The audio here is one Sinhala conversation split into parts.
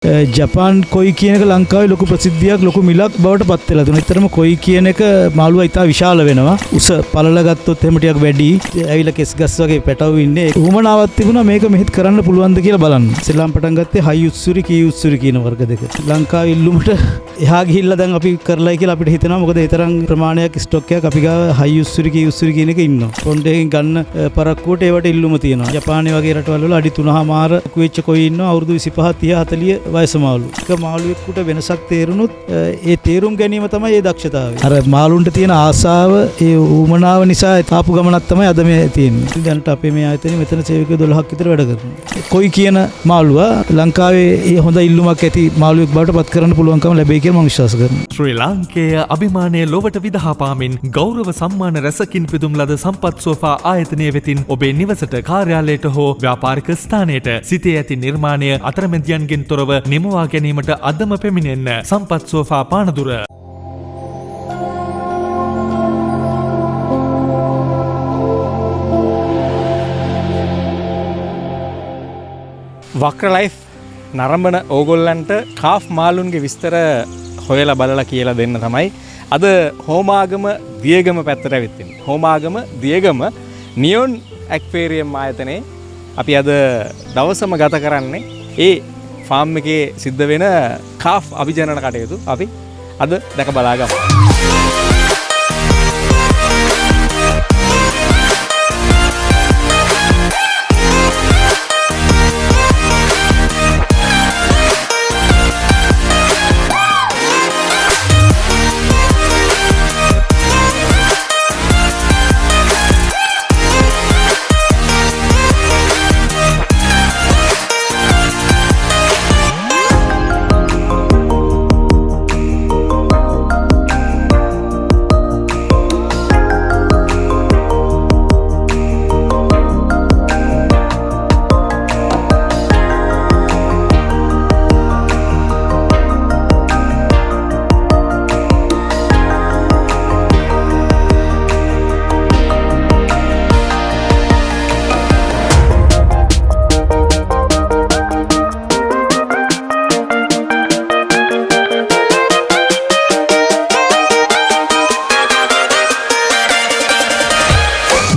ජපාන් කොයි කියන එක ලංකාවේ ලොකු ප්‍රසිද්ධියක් ලොකු මිලක් බවට පත් වෙලා තියෙනවා. ඒතරම කොයි කියන එක මාළුවා ඉතා විශාල වෙනවා. උස පළල ගත්තොත් එහෙම ටිකක් වැඩි. ඇවිල්ලා කෙස් ගස් වගේ පැටව ඉන්නේ. උමනාවක් තිබුණා මේක මෙහෙත් කරන්න පුළුවන්ද කියලා බලන්න. ඉස්ලාම් පටන් ගත්තේ හයි උස්සුරි කී උස්සුරි කියන වර්ග දෙක. ලංකාවේ ඉල්ලුමට එහා ගිහිල්ලා දැන් අපි කරලයි කියලා අපිට හිතෙනවා. මොකද ඒ තරම් ප්‍රමාණයක් ස්ටොක් එකක් අපි ගාව හයි උස්සුරි කී උස්සුරි කියන එක ඉන්නවා. පොණ්ඩයෙන් ගන්න පරක්කුවට ඒවට ඉල්ලුම තියෙනවා. ජපානයේ වගේ රටවල් වල අඩි 3මාර කුවෙච්ච කොයි ඉන්නවා. අවුරුදු 25 30 40 වයස මාළු. එක මාළුවෙකුට වෙනසක් තේරුණොත් ඒ තේරුම් ගැනීම තමයි ඒ දක්ෂතාවය. අර මාළුන්ට තියෙන ආසාව ඒ උමනාව නිසා තාපු ගමනක් තමයි අද මේ තියෙන්නේ. දැනට අපේ මේ ආයතනයේ මෙතන සේවකයෝ 12ක් විතර වැඩ කරනවා. කොයි කියන මාළුවා ලංකාවේ ඒ හොඳ ඉල්ලුමක් ඇති මාළුවෙක් බවට පත් කරන්න පුළුවන්කම ලැබෙයි කියලා මම විශ්වාස කරනවා. ශ්‍රී ලාංකේය අභිමානය ලොවට විදහා පාමින් ගෞරව සම්මාන රැසකින් පිදුම් ලද සම්පත් සෝෆා ආයතනය වෙතින් ඔබේ නිවසට කාර්යාලයට හෝ ව්‍යාපාරික ස්ථානයට සිතේ ඇති නිර්මාණය අතරමැදියන්ගෙන් තොරව නිමවා ගැනීමට අදම පැමිණෙන්න සම්පත් සෝෆා පානදුර. වක්‍ර ලයිෆ් නරඹන ඕගොල්ලන්ට කාෆ් මාළුන්ගේ විස්තර හොයලා බලලා කියලා දෙන්න තමයි අද හෝමාගම දියගම පැත්තට ඇවිත් ඉන්නේ. හෝමාගම දියගම නියොන් ඇක්වේරියම් ආයතනයේ අපි අද දවසම ගත කරන්නේ ඒ ෆාම් එකේ සිද්ධ වෙන කාෆ් අභිජනන කටයුතු අපි අද දැක බලා ගමු.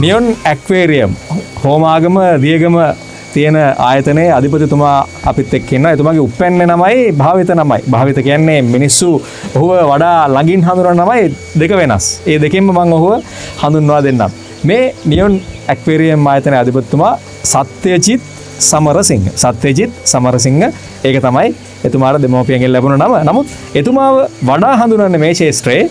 නියොන් ඇක්වේරියම් හෝමාගම දියගම තියෙන ආයතනයේ අධිපතිතුමා අපිත් එක්ක ඉන්නවා. එතුමාගේ උප්පැන්නේ නමයි භාවිත නමයි. භාවිත කියන්නේ මිනිස්සු ඔහුව වඩා ළඟින් හඳුනන නමයි දෙක වෙනස්. ඒ දෙකෙන්ම මම ඔහුව හඳුන්වා දෙන්නම්. මේ නියොන් ඇක්වේරියම් ආයතනයේ අධිපතිතුමා සත්‍යජිත් සමරසිංහ. සත්‍යජිත් සමරසිංහ ඒක තමයි එතුමාට දෙමෝපියන්ගෙන් ලැබුණ නම. නමුත් එතුමාව වඩා හඳුනන්නේ මේ ශාස්ත්‍රයේ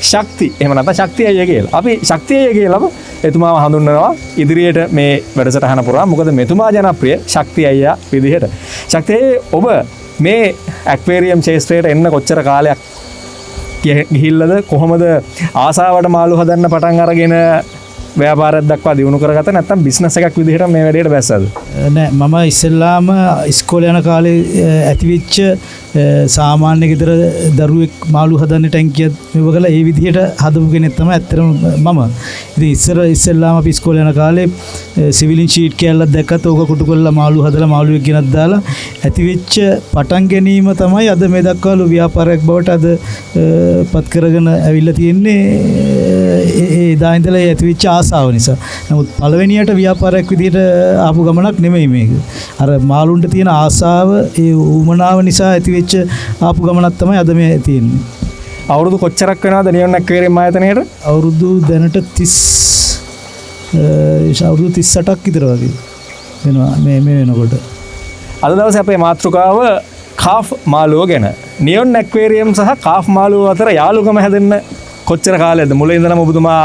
ශක්ති එහෙම නැත්නම් ශක්තිය අයියා කියලා. අපි ශක්තිය අයියා කියලාම එතුමාව හඳුන්වනවා ඉදිරියට මේ වැඩසටහන පුරා. මොකද මෙතුමා ජනප්‍රිය ශක්තිය අයියා විදිහට. ශක්තිය ඔබ මේ ඇක්වේරියම් ශාස්ත්‍රයට එන්න කොච්චර කාලයක් ගිහිල්ලාද? කොහොමද ආසාවට මාළු හදන්න පටන් අරගෙන ව්‍යාපාරයක් දක්වා දියුණු කරගත්තා නැත්නම් බිස්නස් එකක් විදිහට මේ වැඩේට බැස්සද? නෑ මම ඉස්සෙල්ලාම ඉස්කෝලේ යන කාලේ ඇතිවෙච්ච සාමාන්‍ය ගෙදර දරුවෙක් මාළු හදන්න ටැංකියක් මෙව කළා ඒ විදිහට හදපු කෙනෙක් තමයි ඇත්තටම මම. ඉතින් ඉස්සෙල්ලාම අපි ඉස්කෝලේ යන කාලේ සිවිලින් ෂීට් කෑල්ලක් දැක්කත් ඕක කුටු කරලා මාළු හදලා මාළුවෙක් ගෙනත් දාලා ඇතිවෙච්ච පටන් ගැනීම තමයි අද මේ දක්වාලු ව්‍යාපාරයක් බවට අද පත් කරගෙන ඇවිල්ලා තියෙන්නේ. ඒ එදා ඉඳලා ඇතිවෙච්ච ආසාව නිසා. නමුත් පළවෙනියට ව්‍යාපාරයක් විදිහට ආපු ගමනක් නෙමෙයි මේක. අර මාළුන්ට තියෙන ආසාව ඒ උමනාව නිසා ඇතිවෙච්ච ආපු ගමනක් තමයි අද මේ තියෙන්නේ. අවුරුදු කොච්චරක් වෙනවද නියොන් ඇක්වේරියම් ආයතනයේට? අවුරුදු දැනට 38ක් විතර වගේ වෙනවා මේ වෙනකොට. අද දවසේ අපේ මාතෘකාව කාෆ් මාළුව ගැන. නියොන් ඇක්වේරියම් සහ කාෆ් මාළුව අතර යාළුකම හැදෙන්න කොච්චර කාලයක්ද? මුල ඉඳලම ඔබතුමා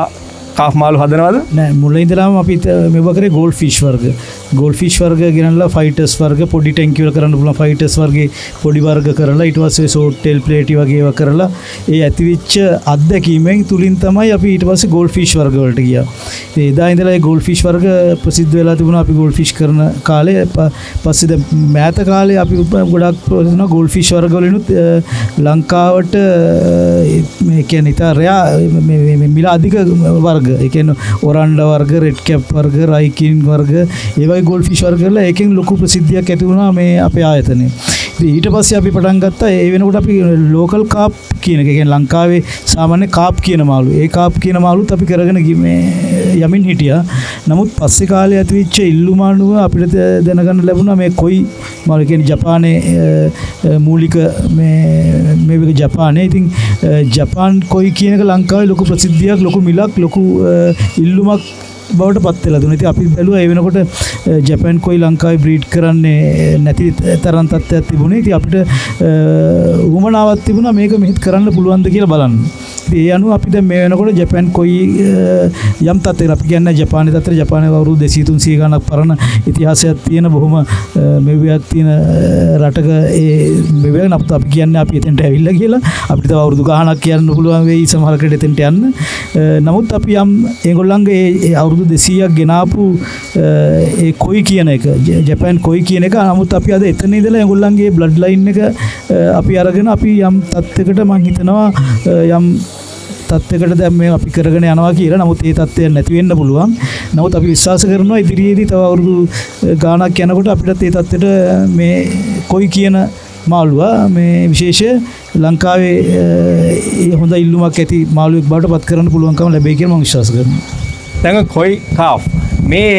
කාෆ් මාළු හදනවද? නෑ මුල ඉඳලාම අපි මෙව කරේ ගෝල්ඩ් ෆිෂ් වර්ග. ගෝල්ඩ් ෆිෂ් වර්ග ගෙනල්ලා ෆයිටර්ස් වර්ග පොඩි ටැංකි වල කරන්න පුළුවන් ෆයිටර්ස් වර්ගයේ පොඩි වර්ග කරලා ඊට පස්සේ සෝට් ටේල් ප්ලේටි වගේ ඒවා කරලා ඒ ඇතිවෙච්ච අත්දැකීමෙන් තුලින් තමයි අපි ඊට පස්සේ ගෝල්ඩ් ෆිෂ් වර්ග වලට ගියා. ඒ එදා ඉඳලා ඒ ගෝල්ඩ් ෆිෂ් වර්ග ප්‍රසිද්ධ වෙලා තිබුණා අපි ගෝල්ඩ් ෆිෂ් කරන කාලේ. පස්සේ දැන් මෑත කාලේ අපි ගොඩක් ප්‍රසිද්ධ ගෝල්ඩ් ෆිෂ් වර්ග වලිනුත් ලංකාවට මේ කියන්නේ ඉතින් රයා මේ මිල අධික වර්ග ඒ කියන්නේ ඔරන්ඩා වර්ග, රෙඩ් කැප් වර්ග, රයිකින් වර්ග ඒ වගේ ගෝල්ඩ් ෆිෂ් වර්ග කරලා ඒකෙන් ලොකු ප්‍රසිද්ධියක් ඇති වුණා මේ අපේ ආයතනයේ. ඉතින් ඊට පස්සේ අපි පටන් ගත්තා ඒ වෙනකොට අපි ලෝකල් කාප් කියන එක කියන්නේ ලංකාවේ සාමාන්‍ය කාප් කියන මාළු. ඒ කාප් කියන මාළුත් අපි කරගෙන යමින් හිටියා. නමුත් පස්සේ කාලේ ඇතිවෙච්ච ඉල්ලුම අනුව අපිට දැනගන්න ලැබුණා මේ කොයි මාළු කියන්නේ ජපානයේ මූලික මේ ජපානයේ. ඉතින් ජපාන් කොයි කියන එක ලංකාවේ ලොකු ප්‍රසිද්ධියක්, ලොකු මිලක්, ලොකු ඉල්ලුමක් බවට පත් වෙලා දුන්නා. ඉතින් අපි බැලුවා ඒ වෙනකොට ජපාන් කොයි ලංකාවේ බ්‍රීඩ් කරන්නේ නැති තරම් තත්ත්වයක් තිබුණේ. ඉතින් අපිට උවමනාවක් තිබුණා මේක මෙහෙත් කරන්න පුළුවන්ද කියලා බලන්න. ඉතින් ඒ අනුව අපි දැන් මේ වෙනකොට ජපාන් කොයි යම් තත්ත්වයකට අපි කියන්නේ ජපානයේ තත්ත්වය ජපානයේ අවුරුදු 200 300 ගණනක් පරණ ඉතිහාසයක් තියෙන බොහොම මෙවියක් තියෙන රටක ඒ මෙවියක් නපුත් අපි කියන්නේ අපි එතෙන්ට ඇවිල්ලා කියලා අපිට තව අවුරුදු ගාණක් කියන්න පුළුවන් වෙයි සමහරකට එතෙන්ට යන්න. නමුත් අපි යම් ඒගොල්ලන්ගේ ඒ අවුරුදු 200ක් ගෙනාපු ඒ කොයි කියන එක ජපාන් කොයි කියන එක නමුත් අපි අද එතන ඉඳලා ඒගොල්ලන්ගේ බ්ලඩ් ලයින් එක අපි අරගෙන අපි යම් තත්යකට මම හිතනවා යම් තත්යකට දැන් මේ අපි කරගෙන යනවා කියලා. නමුත් ඒ තත්ත්වය නැති වෙන්න පුළුවන්. නමුත් අපි විශ්වාස කරනවා ඉදිරියේදී තව අවුරුදු ගාණක් යනකොට අපිට ඒ තත්ත්වෙට මේ කොයි කියන මාළුවා මේ විශේෂ ලංකාවේ හොඳ ඉල්ලුමක් ඇති මාළුවෙක් බවට පත් කරන්න පුළුවන්කම ලැබෙයි කියලා මම විශ්වාස කරනවා. දැන් කොයි කාෆ් මේ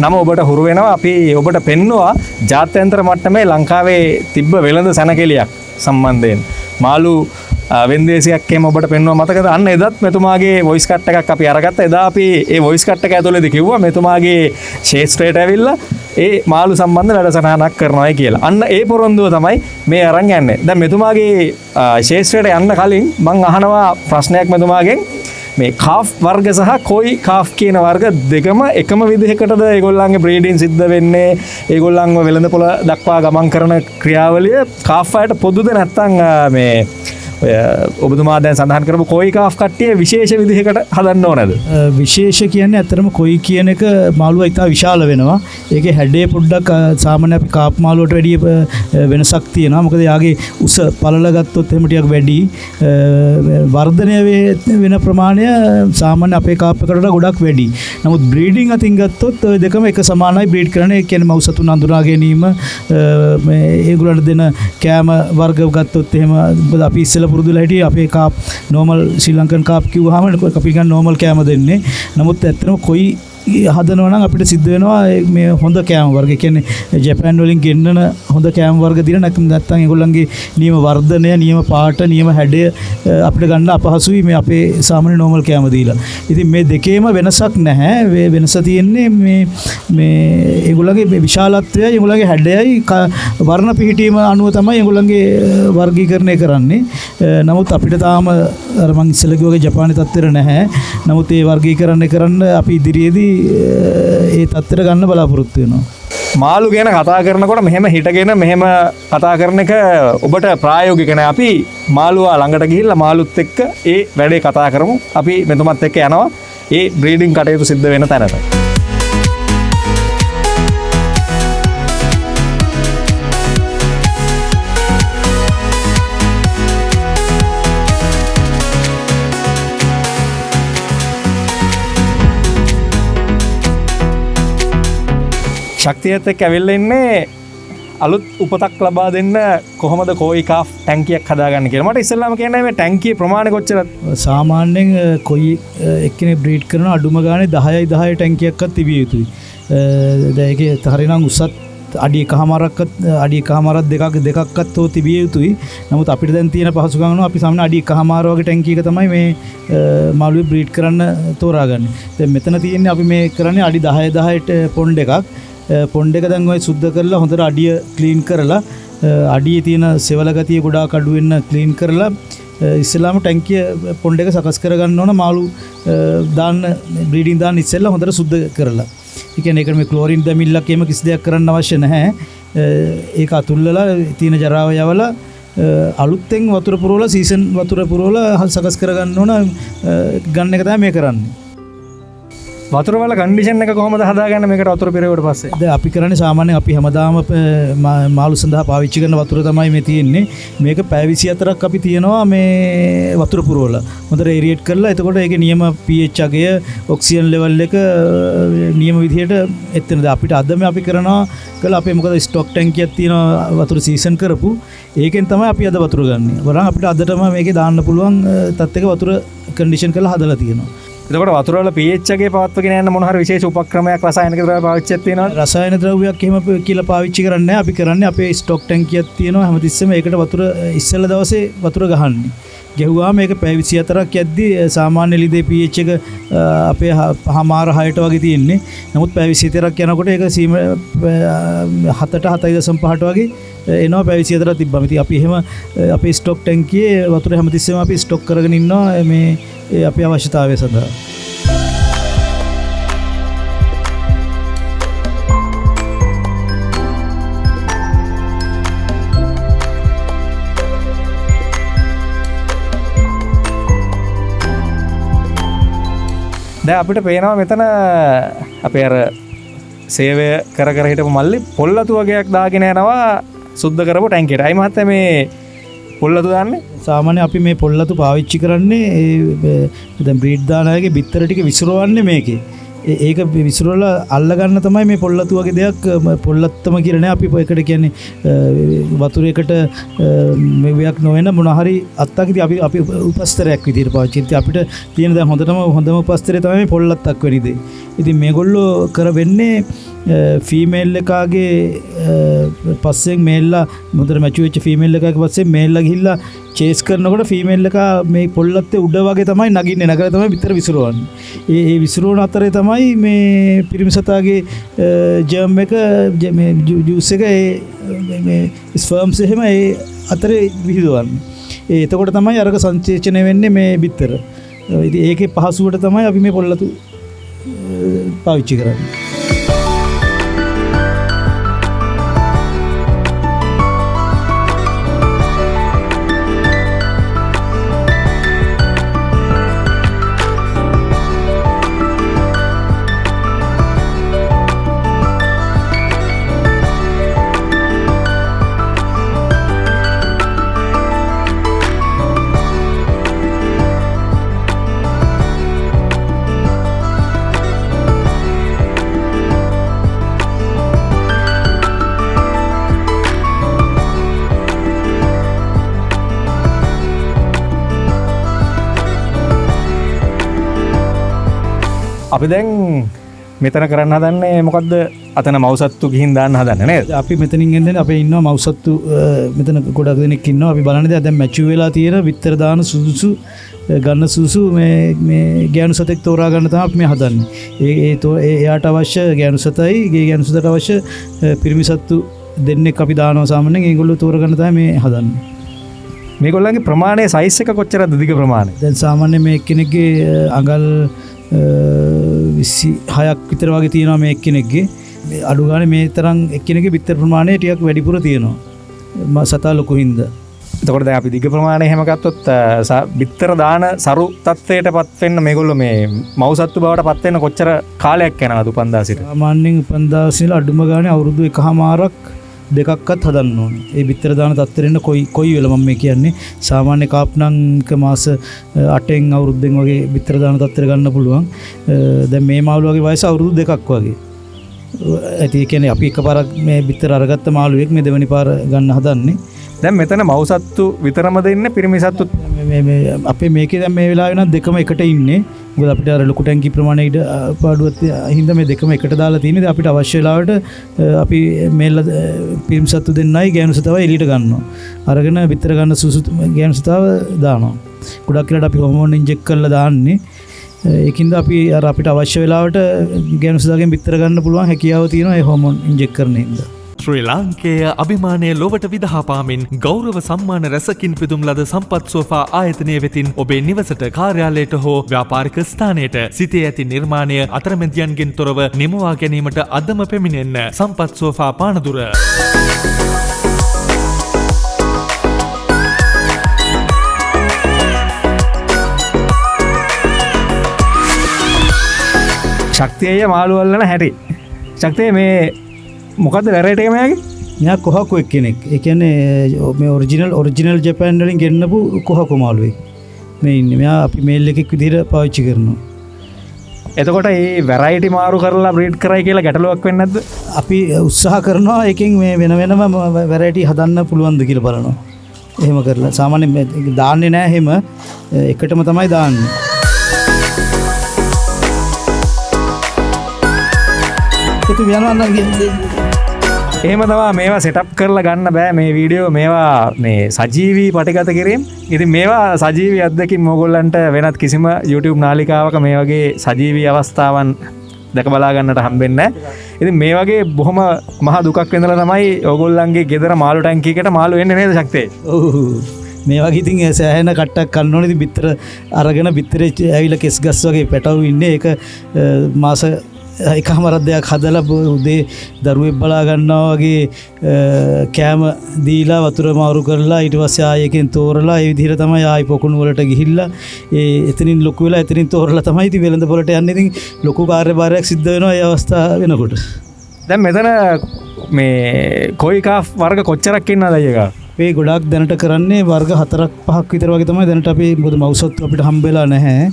නම ඔබට හුරු වෙනවා. අපි ඔබට පෙන්නවා ජාත්‍යන්තර මට්ටමේ ලංකාවේ තිබ්බ වෙළඳ සැනකෙලියක් සම්බන්ධයෙන් මාළු වෙන්දේසියක් එහෙම ඔබට පෙන්වුවා මතකද? අන්න එදත් මෙතුමාගේ වොයිස් කට් එකක් අපි අරගත්තා. එදා අපි ඒ වොයිස් කට් එක ඇතුළේදී කිව්වා මෙතුමාගේ ශේෂ්ත්‍රයට ඇවිල්ලා ඒ මාළු සම්බන්ධ වැඩසටහනක් කරනවායි කියලා. අන්න ඒ පොරොන්දුව තමයි මේ අරන් යන්නේ. දැන් මෙතුමාගේ ශේෂ්ත්‍රයට යන්න කලින් මම අහනවා ප්‍රශ්නයක් මෙතුමාගෙන්. මේ කාෆ් වර්ග සහ කොයි කාෆ් කියන වර්ග දෙකම එකම විදිහකටද ඒගොල්ලන්ගේ බ්‍රීඩින් සිද්ධ වෙන්නේ? ඒගොල්ලන්ව වෙළඳ පොළ දක්වා ගමන් කරන ක්‍රියාවලිය කාෆ් වලට පොදුද නැත්නම් මේ ඔබතුමා දැන් සඳහන් කරපු කොයි කාෆ් කට්ටිය විශේෂ විදිහකට හදන්න ඕනද? විශේෂ කියන්නේ ඇත්තටම කොයි කියන එක මාළුවා ඉතා විශාල වෙනවා. ඒකේ හැඩය පොඩ්ඩක් සාමාන්‍ය අපි කාප් මාළුවට වැඩිය වෙනසක් තියෙනවා. මොකද යාගේ උස පළල ගත්තොත් එහෙම ටිකක් වැඩි. වර්ධනය වෙන ප්‍රමාණය සාමාන්‍ය අපේ කාප් එකට වඩා ගොඩක් වැඩි. නමුත් බ්‍රීඩින් අතින් ගත්තොත් ඔය දෙකම එක සමානයි බ්‍රීඩ් කරන. ඒ කියන්නේ මව් සතුන් හඳුනා ගැනීම මේ ඒගොල්ලන්ට දෙන කෑම වර්ග ගත්තොත් එහෙම මොකද අපි ඉස්සෙල්ලා පුරුදුලා හිටියේ අපේ කාප් නෝමල් ශ්‍රී ලංකන් කාප් කිව්වහම අපි ගන්න නෝමල් කෑම දෙන්නේ. නමුත් ඇත්තටම කොයි හදනවා නම් අපිට සිද්ධ වෙනවා මේ හොඳ කෑම වර්ග. ඒ කියන්නේ ජපාන් වලින් ගෙන්නන හොඳ කෑම වර්ග දින නැත්නම් ඒගොල්ලන්ගේ නියම වර්ධනය, නියම පාට, නියම හැඩය අපිට ගන්න අපහසුයි මේ අපේ සාමාන්‍ය නෝමල් කෑම දීලා. ඉතින් මේ දෙකේම වෙනසක් නැහැ. වෙනස තියෙන්නේ මේ ඒගොල්ලන්ගේ විශාලත්වයයි ඒගොල්ලන්ගේ හැඩයයි වර්ණ පිහිටීම අනුව තමයි ඒගොල්ලන්ගේ වර්ගීකරණය කරන්නේ. නමුත් අපිට තාම අර මං ඉස්සෙල්ලා කිව්වා වගේ ජපානයේ තත්ත්වෙර නැහැ. නමුත් ඒ වර්ගීකරණය කරන්න අපි ඉදිරියේදී ඒ තත්ත්වයට ගන්න බලාපොරොත්තු වෙනවා. මාළු ගැන කතා කරනකොට මෙහෙම හිටගෙන මෙහෙම කතා කරන එක ඔබට ප්‍රායෝගික නෑ. අපි මාළුවා ළඟට ගිහිල්ලා මාළුත් එක්ක ඒ වැඩේ කතා කරමු. අපි මෙතුමත් එක්ක යනවා ඒ බ්‍රීඩින් කටයුතු සිද්ධ වෙන තැනට. ශක්තියත් එක්ක ඇවිල්ලා ඉන්නේ අලුත් උපතක් ලබා දෙන්න කොහොමද කොයි කාෆ් ටැංකියක් හදාගන්න කියලා. මට ඉස්සෙල්ලාම කියන්න මේ ටැංකියේ ප්‍රමාණය කොච්චරද? සාමාන්‍යයෙන් කොයි එක්කෙනෙක් බ්‍රීඩ් කරන අඩුම ගානේ 10යි 10 ටැංකියක්වත් තිබිය යුතුයි. දැන් ඒකේ හරිනම් උසත් අඩි එකහමාරක් දෙකක්වත් තිබිය යුතුයි. නමුත් අපිට දැන් තියෙන පහසුකම් අනුව අපි සාමාන්‍ය අඩි එකහමාර වගේ ටැංකියක තමයි මේ මාළුවේ බ්‍රීඩ් කරන්න තෝරාගන්නේ. දැන් මෙතන තියෙන්නේ අපි මේ කරන්නේ අඩි 10 පොන්ඩ් එකක්. පොන්ඩ් එක දැන් ඔය සුද්ධ කරලා හොඳට අඩිය ක්ලීන් කරලා අඩියේ තියෙන සෙවල ගතිය ගොඩාක් අඩු වෙන්න ක්ලීන් කරලා ඉස්සෙල්ලාම ටැංකිය පොන්ඩ් එක සකස් කරගන්න ඕන. මාළු දාන්න බ්‍රීඩින් දාන්න ඉස්සෙල්ලා හොඳට සුද්ධ කරලා. ඒ කියන්නේ ඒකට මේ ක්ලෝරින් දැමිල්ලක් එහෙම කිසි දෙයක් කරන්න අවශ්‍ය නැහැ. ඒක අතුල්ලලා තියෙන ජරාව යවලා අලුත්ෙන් වතුර පුරවලා සීසන් වතුර පුරවලා සකස් කරගන්න ඕන. ගන්න එක තමයි මේ කරන්නේ. වතුර වල කන්ඩිෂන් එක කොහොමද හදාගන්නේ මේකට වතුර පිරෙවට පස්සේ? දැන් අපි කරන්නේ සාමාන්‍යයෙන් අපි හැමදාම මාළු සඳහා පාවිච්චි කරන වතුර තමයි මේ තියෙන්නේ. මේක පැය 24ක් අපි තියනවා මේ වතුර පුරවලා. හොඳට ඒරියේට් කරලා එතකොට ඒකේ නියම pH අගය, ඔක්සිජන් ලෙවල් එක නියම විදිහට එතනද අපිට අද මේ අපි කරනවා කළා අපේ මොකද ස්ටොක් ටැංකියක් තියෙනවා වතුර සීසන් කරපු. ඒකෙන් තමයි අපි අද වතුර ගන්නෙ. වරන් අපිට අදටම මේකේ දාන්න පුළුවන් තත් එක වතුර කන්ඩිෂන් කරලා හදලා තියෙනවා. එතකොට වතුර වල pH එකේ පවත්වගෙන යන මොන හරි විශේෂ උපක්‍රමයක් රසායනික ද්‍රව්‍ය පාවිච්චියක් තියෙනවද? රසායන ද්‍රව්‍යයක් එහෙම කියලා පාවිච්චි කරන්නේ නැහැ. අපි කරන්නේ අපේ ස්ටොක් ටැංකියක් තියෙනවා හැමතිස්සෙම ඒකට වතුර ඉස්සෙල්ලා දවසේ වතුර ගහන්නේ. ගැහුවාම මේක පැය 24ක් යද්දී සාමාන්‍ය ලිදේ pH එක අපේ හමාර 6ට වගේ තියෙන්නේ. නමුත් පැය 24ක් යනකොට ඒක 7ට 7.5ට වගේ එනවා පැය 24ක් තිබ්බම. ඉතින් අපි එහෙම අපේ ස්ටොක් ටැංකියේ වතුර හැමතිස්සෙම අපි ස්ටොක් කරගෙන ඉන්නවා මේ අපේ අවශ්‍යතාවය සඳහා. දැන් අපිට පේනවා මෙතන අපේ අර සේවය කර කර හිටපු මල්ලි පොල්ලතු වගේක් දාගෙන යනවා සුද්ධ කරපු ටැංකියට. අයි මහත්තයා මේ පොල්ලතු දාන්නේ? සාමාන්‍ය අපි මේ පොල්ලතු පාවිච්චි කරන්නේ දැන් බ්‍රීඩ් දාන අයගේ බිත්තර ටික විසිරවන්නේ මේකේ. ඒක විසිරවලා අල්ලගන්න තමයි මේ පොල්ලතු වගේ දෙයක් පොල්ලත්තම කියලා නෑ අපි ඒකට කියන්නේ වතුරයකට මේයක් නොවන මොන හරි අත්තකදී අපි උපස්තරයක් විදිහට පාවිච්චි කරලා අපිට තියෙන දැන් හොඳම උපස්තරය තමයි මේ පොල්ලත්තක් වෙන ඉතින්. ඉතින් මේගොල්ලෝ කර වෙන්නේ ෆීමේල් එකාගේ පස්සෙන් මේල්ලා මුදර මැචු වෙච්ච ෆීමේල් එකාගේ පස්සෙන් මේල්ලා ගිහිල්ලා චේස් කරනකොට ෆීමේල් එකා මේ පොල්ලත්තේ උඩ වගේ තමයි නගින්නේ. නගලා තමයි විතර විසිරවන්නේ. ඒ විසිරවන අතරේ තමයි මේ පිරිමි සතාගේ ජර්ම් එක මේ ජූස් එක මේ ස්පර්ම්ස් එහෙම ඒ අතරේ විහිදුවන්නේ. එතකොට තමයි අරක සංචේචනය වෙන්නේ මේ බිත්තර. ඉතින් ඒකේ පහසුවට තමයි අපි මේ පොල්ලතු පාවිච්චි කරන්නේ. අපි දැන් මෙතන කරන්න හදන්නේ මොකද්ද? අතන මවුසත්තු ගිහින් දාන්න හදන්නේ නේද? අපි මෙතනින් එන්නේ අපේ ඉන්නවා මවුසත්තු මෙතන ගොඩක් දෙනෙක් ඉන්නවා. අපි බලන්නේ දැන් මැචු වෙලා තියෙන විතර දාන සුදුසු ගන්න සුදුසු මේ ගෑනු සතෙක් තෝරා ගන්න තමයි අපි මේ හදන්නේ. එයාට අවශ්‍ය ගෑනු සතයි ගේ ගෑනු සතට අවශ්‍ය පිරිමි සත්තු දෙන්නෙක් අපි දානවා සාමාන්‍යයෙන්. ඒගොල්ලෝ තෝරගන්න තමයි මේ හදන්නේ. මේගොල්ලන්ගේ ප්‍රමාණය සයිස් එක කොච්චරද දිග ප්‍රමාණය? දැන් සාමාන්‍ය මේ එක්කෙනෙක්ගේ අඟල් 26ක් විතර වගේ තියෙනවා මේ එක්කෙනෙක්ගේ. අඩු ගානේ මේ තරම් එක්කෙනෙක්ගේ බිත්තර ප්‍රමාණය ටිකක් වැඩිපුර තියෙනවා. සතා ලොකු හින්දා. එතකොට දැන් අපි දිග ප්‍රමාණය එහෙම ගත්තොත් බිත්තර දාන සරු තත්ත්වයටපත් වෙන්න මේගොල්ලෝ මේ මවුසත්තු බවටපත් වෙන්න කොච්චර කාලයක් යනවද උපන්දා සිට? සාමාන්‍යයෙන් උපන්දා සිට අඩුම ගානේ අවුරුදු 1.5ක් දෙකක්වත් හදන්න ඕනේ. ඒ බිත්තර දාන තත්ත්වෙන්න කොයි වෙල මම මේ කියන්නේ සාමාන්‍ය කාප්නංක මාස 8න් අවුරුද්දෙන් වගේ බිත්තර දාන තත්ත්වෙ ගන්න පුළුවන්. දැන් මේ මාළු වගේ වයස අවුරුදු 2ක් වගේ. ඒ කියන්නේ අපි එකපාරක් මේ බිත්තර අරගත්ත මාළුවෙක් මේ දෙවෙනි පාර ගන්න හදන්නේ. දැන් මෙතන මවුසත්තු විතරම දෙන්නේ පිරිමි සත්තු මේ අපේ මේකේ දැන් මේ වෙලාවේ නම් දෙකම එකට ඉන්නේ. මොකද අපිට අර ලොකු ටැංකි ප්‍රමාණයට පාඩුවත් හින්දා මේ දෙකම එකට දාලා තියෙන්නේ. අපිට අවශ්‍ය වෙලාවට අපි මේල පිරිමි සත්තු දෙන්නයි ගෑනු සතාව එළියට ගන්නවා. අරගෙන විතර ගන්න සුසු ගෑනු සතාව දානවා. ගොඩක් වෙලාවට අපි හෝමෝන් ඉන්ජෙක්ට් කරලා දාන්නේ. ඒකින්ද අපි අර අපිට අවශ්‍ය වෙලාවට ගෑනු සතාවගෙන් විතර ගන්න පුළුවන් හැකියාව තියෙනවා ඒ හෝමෝන් ඉන්ජෙක්ට් කරන හින්දා. ශ්‍රී ලාංකේය අභිමානය ලොවට විදහාපාමින් ගෞරව සම්මාන රැසකින් පිදුම් ලද සම්පත් සෝෆා ආයතනය වෙතින් ඔබේ නිවසට කාර්යාලයට හෝ ව්‍යාපාරික ස්ථානයට සිතේ ඇති නිර්මාණය අතරමැදියන්ගෙන් තොරව නිමවා ගැනීමට අදම පැමිණෙන්න සම්පත් සෝෆා පානදුර. ශක්තිය මාළුවල්ලන හැටි ශක්තිය මේ මොකක්ද වැරට එක මයාගේ මෙයා කොහකු එක් කෙනෙක් ඒ කියන්නේ මේ ඔරිජිනල් ජපාන් වලින් ගෙන්නපු කොහකු මාළුවෙක් මේ ඉන්නේ මෙයා අපි මේල් එකක් විදිහට පාවිච්චි කරනවා එතකොට ඒ වැරයිටි මාරු කරලා බ්‍රීඩ් කරයි කියලා ගැටලුවක් වෙන්නේ නැද්ද අපි උත්සාහ කරනවා එකෙන් මේ වෙන වෙනම වැරයිටි හදන්න පුළුවන්ද කියලා බලනවා එහෙම කරලා සාමාන්‍යයෙන් දාන්නේ නැහැ එහෙම එකටම තමයි දාන්නේ එහෙම තමා මේවා සෙටප් කරලා ගන්න බෑ මේ වීඩියෝ මේවා මේ සජීවී පටිගත කිරීම ඉතින් මේවා සජීවී අත්දැකීම් මොගොල්ලන්ට වෙනත් කිසිම YouTube නාලිකාවක මේ වගේ සජීවී අවස්ථාවන් දැක බලා ගන්නට හම්බෙන්නේ නැහැ ඉතින් මේ වගේ බොහොම මහ දුකක් වෙනදලා තමයි ඕගොල්ලන්ගේ ගෙදර මාළු ටැංකියකට මාළු එන්නේ නේද ශක්තිය ඔව් මේ වගේ ඉතින් සෑහෙන කට්ටක් කන්න ඕනේ ඉතින් බිත්තර අරගෙන බිත්තරේ ඇවිල්ලා කෙස් ගස් වගේ පැටව ඉන්නේ ඒක මාස එකමාරක් දෙයක් හදලා උදේ දරුවෙක් බලා ගන්නවා වගේ කෑම දීලා වතුර මාරු කරලා ඊට පස්සේ ආයෙකින් තෝරලා ඒ විදිහට තමයි ආයි පොකුණු වලට ගිහිල්ලා ඒ එතනින් ලොකු වෙලා එතනින් තෝරලා තමයි ඉතින් වෙළඳ පොළට යන්නේ ඉතින් ලොකු කාර්යභාරයක් සිද්ධ වෙනවා ඒ අවස්ථාව වෙනකොට දැන් මෙතන මේ කොයි කාෆ් වර්ග කොච්චරක් ඉන්නවද අයියෝ මේ ගොඩක් දැනට කරන්නේ වර්ග 4ක් 5ක් විතර වගේ තමයි දැනට අපි මොකද මවුසොත් අපිට හම්බෙලා නැහැ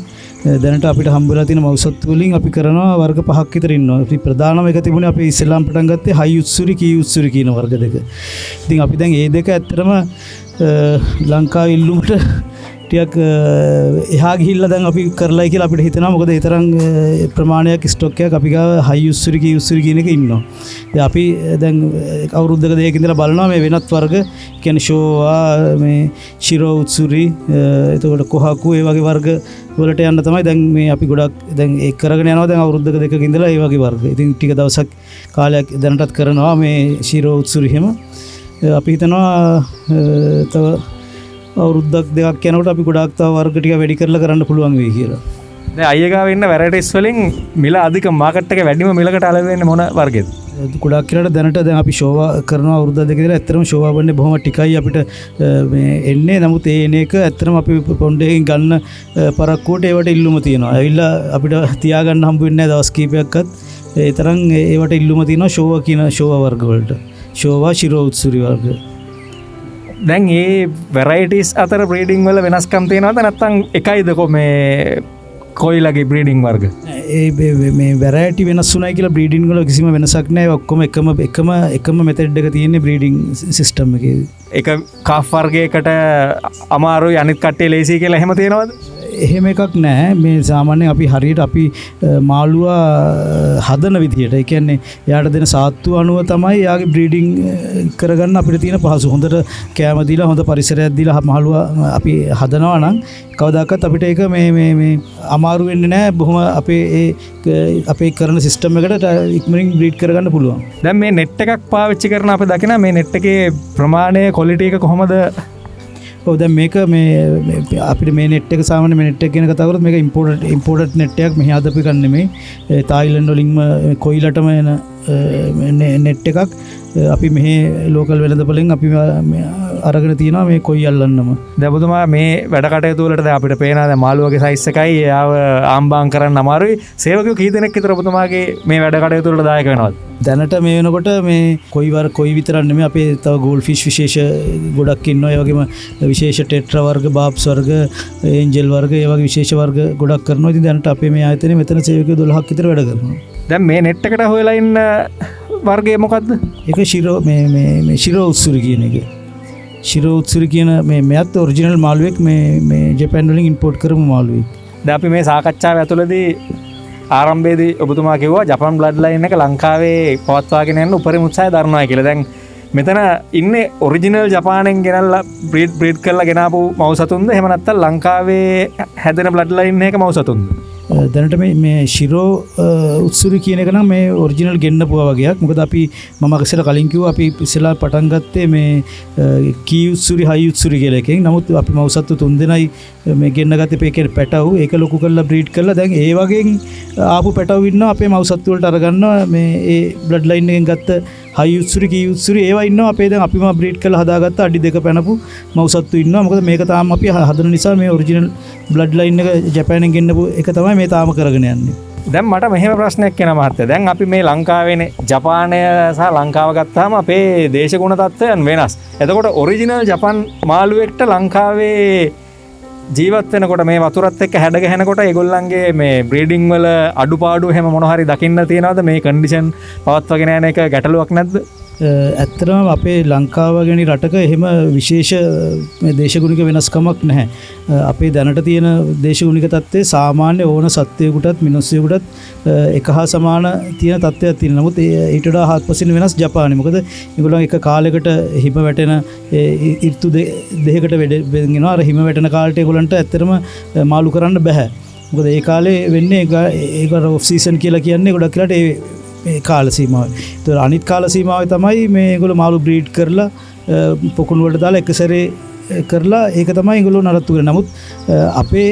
දැනට අපිට හම්බෙලා තියෙන මවුසොත් වලින් අපි කරනවා වර්ග 5ක් විතර ඉන්නවා අපි ප්‍රධානම එක තිබුණේ අපි ඉස්ලාම් පටන් ගත්තේ හයි උත්සුරි කී උත්සුරි කියන වර්ග දෙක ඉතින් අපි දැන් මේ දෙක ඇත්තටම ලංකාවේ ඉල්ලුමට ටිකක් එහා ගිහිල්ලා දැන් අපි කරලා කියලා අපිට හිතෙනවා මොකද ඒ තරම් ප්‍රමාණයක් ස්ටොක් එකක් අපි ගාව හයි උත්සුරි කී උත්සුරි කියන එක ඉන්නවා ඉතින් අපි දැන් අවුරුද්දක දෙකක ඉඳලා බලනවා මේ වෙනත් වර්ග කියන්නේ ෂෝවා මේ ශිරෝ උත්සුරි එතකොට කොහකු ඒ වගේ වර්ග වලට යන්න තමයි දැන් මේ අපි ගොඩක් දැන් ඒක කරගෙන යනවා දැන් අවුරුද්දක දෙකක ඉඳලා ඒ වගේ වර්ග. ඉතින් ටික දවසක් කාලයක් දැනටත් කරනවා මේ ශිරෝ උත්සුරි හැම අපි හිතනවා තව අවුරුද්දක් දෙකක් යනකොට අපි ගොඩාක් තව වර්ග ටික වැඩි කරලා කරන්න පුළුවන් වෙයි කියලා. දැන් අයියගාව ඉන්න වැරයිටිස් වලින් මිල අධික මාකට් එකේ වැඩිම මිලකට අලවෙන්නේ මොන වර්ගයේද? ගොඩක් කියලාට දැනට දැන් අපි ෂෝවා කරනවා අවුරුද්ද දෙක ඉඳලා ඇත්තටම ෂෝවා වන්නේ බොහොම ටිකයි අපිට මේ එන්නේ. නමුත් ඒ එන එක ඇත්තටම අපි පොණ්ඩේකින් ගන්න පරක්කුවට ඒවට ඉල්ලුම තියෙනවා. ඇවිල්ලා අපිට තියාගන්න හම්බ වෙන්නේ නැහැ දවස් කීපයක්වත්. ඒ තරම් ඒවට ඉල්ලුම තියෙනවා ෂෝවා කියන ෂෝවා වර්ග වලට. ෂෝවා ශිරෝ උත්සුරි වර්ග. දැන් මේ වැරයිටිස් අතර බ්‍රීඩින් වල වෙනස්කම් තියෙනවද නැත්නම් එකයිද මේ කොයිලගේ බ්‍රීඩින් වර්ග මේ වැරයිටි වෙනස් වුණයි කියලා බ්‍රීඩින් වල කිසිම වෙනසක් නැහැ ඔක්කොම එකම මෙතඩ් එක තියෙන්නේ බ්‍රීඩින් සිස්ටම් එකේ එක කාෆ් වර්ගයකට අමාරුයි අනිත් කට්ටිය ලේසි කියලා එහෙම තියෙනවද එහෙම එකක් නැහැ මේ සාමාන්‍යයෙන් අපි හරියට අපි මාළුවා හදන විදිහට ඒ කියන්නේ එයාට දෙන සාත්තු අනුව තමයි එයාගේ බ්‍රීඩින් කරගන්න අපිට තියෙන පහසු හොඳට කෑම දීලා හොඳ පරිසරයක් දීලා මාළුවා අපි හදනවා නම් කවදාකවත් අපිට ඒක මේ අමාරු වෙන්නේ නැහැ බොහොම අපේ කරන සිස්ටම් එකට ඉක්මනින් බ්‍රීඩ් කරගන්න පුළුවන් දැන් මේ නෙට් එකක් පාවිච්චි කරන අපි දකින මේ නෙට් එකේ ප්‍රමාණය ක්වොලිටි එක කොහොමද ඔව් දැන් මේක මේ අපිට මේ නෙට් එක සාමාන්‍ය මේ නෙට් එක ගැන කතා කරොත් මේක ඉම්පෝර්ටඩ් නෙට් එකක් මෙහි හදපු එකක් නෙමෙයි තායිලන්ඩ් වලින්ම කොයිලටම එන නෙට් එකක් අපි මෙහි ලෝකල් වෙළඳපොලෙන් අපි අරගෙන තියෙනවා මේ කොයි අල්ලන්නම දැන් ඔබතුමා මේ වැඩ කටයුතු වලට දැන් අපිට පේනවා දැන් මාළුවගේ සයිස් එකයි එයාව ආම්බාම් කරන්න අමාරුයි සේවකයෝ කී දෙනෙක් විතර ඔබතුමාගේ මේ වැඩ කටයුතු වලට දායක වෙනවද දැනට මේ වෙනකොට මේ කොයි විතරක් නෙමෙයි අපේ තව ගෝල්ඩ් ෆිෂ් විශේෂ ගොඩක් ඉන්නවා ඒ වගේම විශේෂ ටෙට්‍රා වර්ග බාබ්ස් වර්ග ඒන්ජල් වර්ග ඒ වගේ විශේෂ වර්ග ගොඩක් කරනවා ඉතින් දැනට අපේ මේ ආයතනයේ මෙතන සේවකයෝ 12ක් විතර වැඩ කරනවා දැන් මේ නෙට් එකට හොයලා ඉන්න වර්ගය මොකද්ද ඒක ශිරෝ මේ ශිරෝ උත්සුරි කියන එක ශිරෝ උත්සුරි කියන මෙයත් ඔරිජිනල් මාළුවෙක් මේ ජපාන් වලින් ඉම්පෝට් කරපු මාළුවෙක් දැන් අපි මේ සාකච්ඡාව ඇතුළතදී ආරම්භයේදී ඔබතුමා කිව්වා ජපාන් බ්ලඩ් ලයින් එක ලංකාවේ පවත්වාගෙන යන්න උපරිම උත්සාහය දරනවා කියලා. දැන් මෙතන ඉන්නේ ඔරිජිනල් ජපානයෙන් ගෙනල්ලා බ්‍රීඩ් කරලා ගෙනාපු මවුසතුන්ද එහෙම නැත්නම් ලංකාවේ හැදෙන බ්ලඩ් ලයින් එක මවුසතුන්ද? දැනට මේ ශිරෝ උත්සුරි කියන එක නම් මේ ඔරිජිනල් ගෙන්නපුවා වගේක්. මොකද අපි මම ඉස්සෙල්ලා කලින් කිව්වා අපි ඉස්සෙල්ලා පටන් ගත්තේ මේ කී උත්සුරි හයි උත්සුරි කියලා එකෙන්. නමුත් අපි මවුසත්තු 3 දෙනයි මේ ගෙන්න ගත්තේ මේකේ පැටවු. ඒක ලොකු කරලා බ්‍රීඩ් කරලා දැන් ඒ වගේ ආපු පැටවු ඉන්නවා අපේ මවුසත්තු වලට අරගන්නවා මේ ඒ බ්ලඩ් ලයින් එකෙන් ගත්ත හයි උත්සුරි කී උත්සුරි ඒවා ඉන්නවා අපේ දැන් අපිම බ්‍රීඩ් කරලා හදාගත්ත අඩි 2 පැනපු මවුසත්තු ඉන්නවා. මොකද මේක තාම අපි හදන නිසා මේ ඔරිජිනල් බ්ලඩ් ලයින් එක ජපානයෙන් ගෙන්නපු එක තමයි මේ තාම කරගෙන යන්නේ. දැන් මට මෙහෙම ප්‍රශ්නයක් එනවා මහත්තයා. දැන් අපි මේ ලංකාවේනේ ජපානය සහ ලංකාව ගත්තාම අපේ දේශගුණ තත්ත්වයන් වෙනස්. එතකොට ඔරිජිනල් ජපන් මාළුවෙක්ට ලංකාවේ ජීවත් වෙනකොට මේ වතුරත් එක්ක හැඩ ගැහෙනකොට ඒගොල්ලන්ගේ මේ බ්‍රීඩිං වල අඩුපාඩු එහෙම මොන හරි දකින්න තියනවද? මේ කන්ඩිෂන් පවත්වාගෙන යන එක ගැටලුවක් නැද්ද? ඇත්තටම අපේ ලංකාව ගැනි රටක එහෙම විශේෂ දේශගුණික වෙනස්කමක් නැහැ. අපේ දැනට තියෙන දේශගුණික තත්ත්වය සාමාන්‍ය ඕන සත්වයකුටත් මිනිස්සුයෙකුටත් එක හා සමාන තියෙන තත්ත්වයක් තියෙනවා. නමුත් ඊට වඩා හාත්පසින් වෙනස් ජපානයේ. මොකද ඒගොල්ලෝ එක කාලයකට හිම වැටෙන ඍතු දෙකකට වෙනවා. අර හිම වැටෙන කාලේට ඒගොල්ලන්ට ඇත්තටම මාළු කරන්න බෑ. මොකද ඒ කාලේ වෙන්නේ ඒක ඔෆ් සීසන් කියලා කියන්නේ ගොඩක් වෙලාට ඒ කාල සීමාව. ඒතර අනිත් කාල සීමාවේ තමයි මේගොල්ලෝ මාළු බ්‍රීඩ් කරලා පොකුණු වලට දාලා එක සැරේ කරලා ඒක තමයි ඒගොල්ලෝ නඩත්තු කරන්නේ. නමුත් අපේ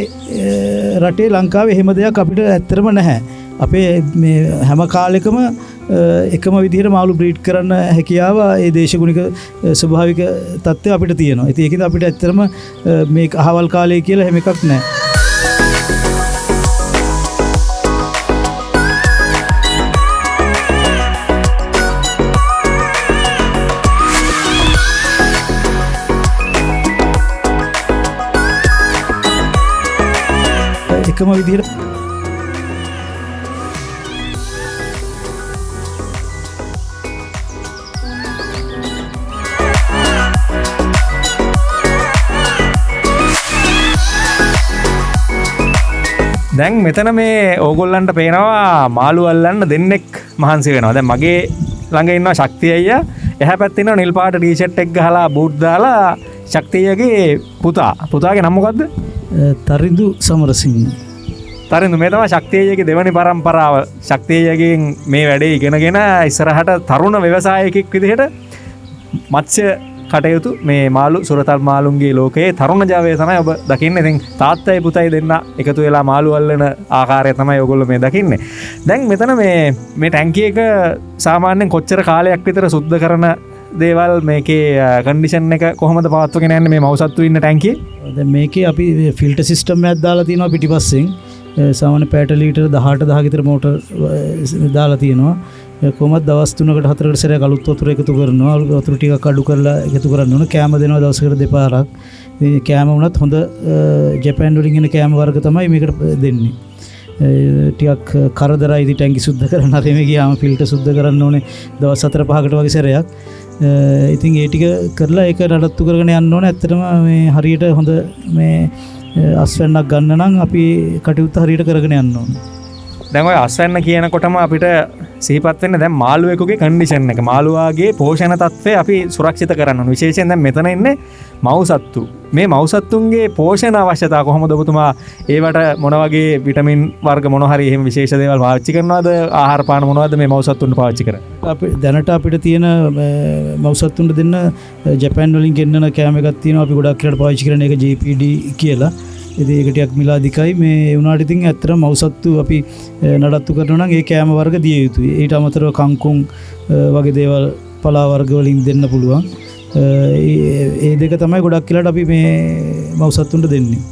රටේ ලංකාවේ එහෙම දෙයක් අපිට ඇත්තටම නැහැ. අපේ මේ හැම කාලෙකම එකම විදිහට මාළු බ්‍රීඩ් කරන්න හැකියාව ඒ දේශගුණික ස්වභාවික තත්ත්වය අපිට තියෙනවා. ඉතින් ඒකෙන්ද අපිට ඇත්තටම මේ අහවල් කාලය කියලා එහෙම එකක් නැහැ. එකම විදිහට දැන් මෙතන මේ ඕගොල්ලන්ට පේනවා මාළු අල්ලන්න දෙන්නෙක් මහන්සි වෙනවා. දැන් මගේ ළඟ ඉන්නවා ශක්තිය අයියා. එහා පැත්තේ ඉන්නවා නිල් පාට ටී-ෂර්ට් එක ගහලා බූට් දාලා ශක්තියගේ පුතා. පුතාගේ නම මොකද්ද? තරිඳු සමරසිංහ. තරිඳු මේ තමයි ශක්තියගේ දෙවනි පරම්පරාව. ශක්තියගෙන් මේ වැඩේ ඉගෙනගෙන ඉස්සරහට තරුණ ව්‍යවසායකෙක් විදිහට මත්ස්‍ය කටයුතු මේ මාළු සුරතල් මාළුන්ගේ ලෝකයේ තරුණ ජවය තමයි ඔබ දකින්නේ. ඉතින් තාත්තයි පුතයි දෙන්න එකතු වෙලා මාළු අල්ලන ආකාරය තමයි ඔයගොල්ලෝ මේ දකින්නේ. දැන් මෙතන මේ ටැංකිය එක සාමාන්‍යයෙන් කොච්චර කාලයක් විතර සුද්ධ කරන දේවල් මේකේ කන්ඩිෂන් එක කොහොමද පවත්වාගෙන යන්නේ මේ මව්සත්තු ඉන්න ටැංකියේ? දැන් මේකේ අපි ෆිල්ටර් සිස්ටම් එකක් දාලා තියෙනවා පිටිපස්සෙන්. සාමාන්‍ය පැට ලීටර 18,000 විතර මෝටර් දාලා තියෙනවා. කොහොමද දවස් 3කට 4කට සැරයක් අලුත් වතුර එකතු කරනවා. වතුර ටිකක් අඩු කරලා එකතු කරන්න ඕන. කෑම දෙනවා දවසකට දෙපාරක්. මේ කෑම වුණත් හොඳ ජපාන් වලින් එන කෑම වර්ග තමයි මේකට දෙන්නේ. ටිකක් කරදරයි ඉතින් ටැංකි සුද්ධ කරන්න. හරි මේ ගියාම ෆිල්ටර් සුද්ධ කරන්න ඕනේ දවස් 4-5කට වගේ සැරයක්. ඉතින් ඒ ටික කරලා ඒක නඩත්තු කරගෙන යන්න ඕනේ. ඇත්තටම මේ හරියට හොඳ මේ අස්වැන්නක් ගන්න නම් අපි කටයුත්ත හරියට කරගෙන යන්න ඕනේ. දැන් ඔය අස්වැන්න කියනකොටම අපිට සිහිපත් වෙන්නේ දැන් මාළුවෙකුගේ කන්ඩිෂන් එක. මාළුවාගේ පෝෂණ තත්ත්වය අපි සුරක්ෂිත කරන්න ඕනේ. විශේෂයෙන් දැන් මෙතන ඉන්නේ මව්සත්තු. මේ මව්සත්තුන්ගේ පෝෂණ අවශ්‍යතාව කොහොමද ඔබතුමා ඒවට මොන වගේ විටමින් වර්ග මොන හරි එහෙම විශේෂ දේවල් පාවිච්චි කරනවද? ආහාර පාන මොනවද මේ මව්සත්තුන්ට පාවිච්චි කරන්නේ? අපි දැනට අපිට තියෙන මව්සත්තුන්ට දෙන්න ජපාන් වලින් ගෙන්නන කෑම එකක් තියෙනවා. අපි ගොඩක් කියලා පාවිච්චි කරන එක JPD කියලා. ඉතින් ඒක ටිකක් මිලාදිකයි. මේ වුණාට ඉතින් ඇත්තටම මව්සත්තු අපි නඩත්තු කරනවා නම් ඒ කෑම වර්ග දිය යුතුයි. ඊට අමතරව කංකුම් වගේ දේවල් පලා වර්ග වලින් දෙන්න පුළුවන්. ඒ දෙක තමයි ගොඩක් කියලාට අපි මේ මව්සත්තුන්ට දෙන්නේ.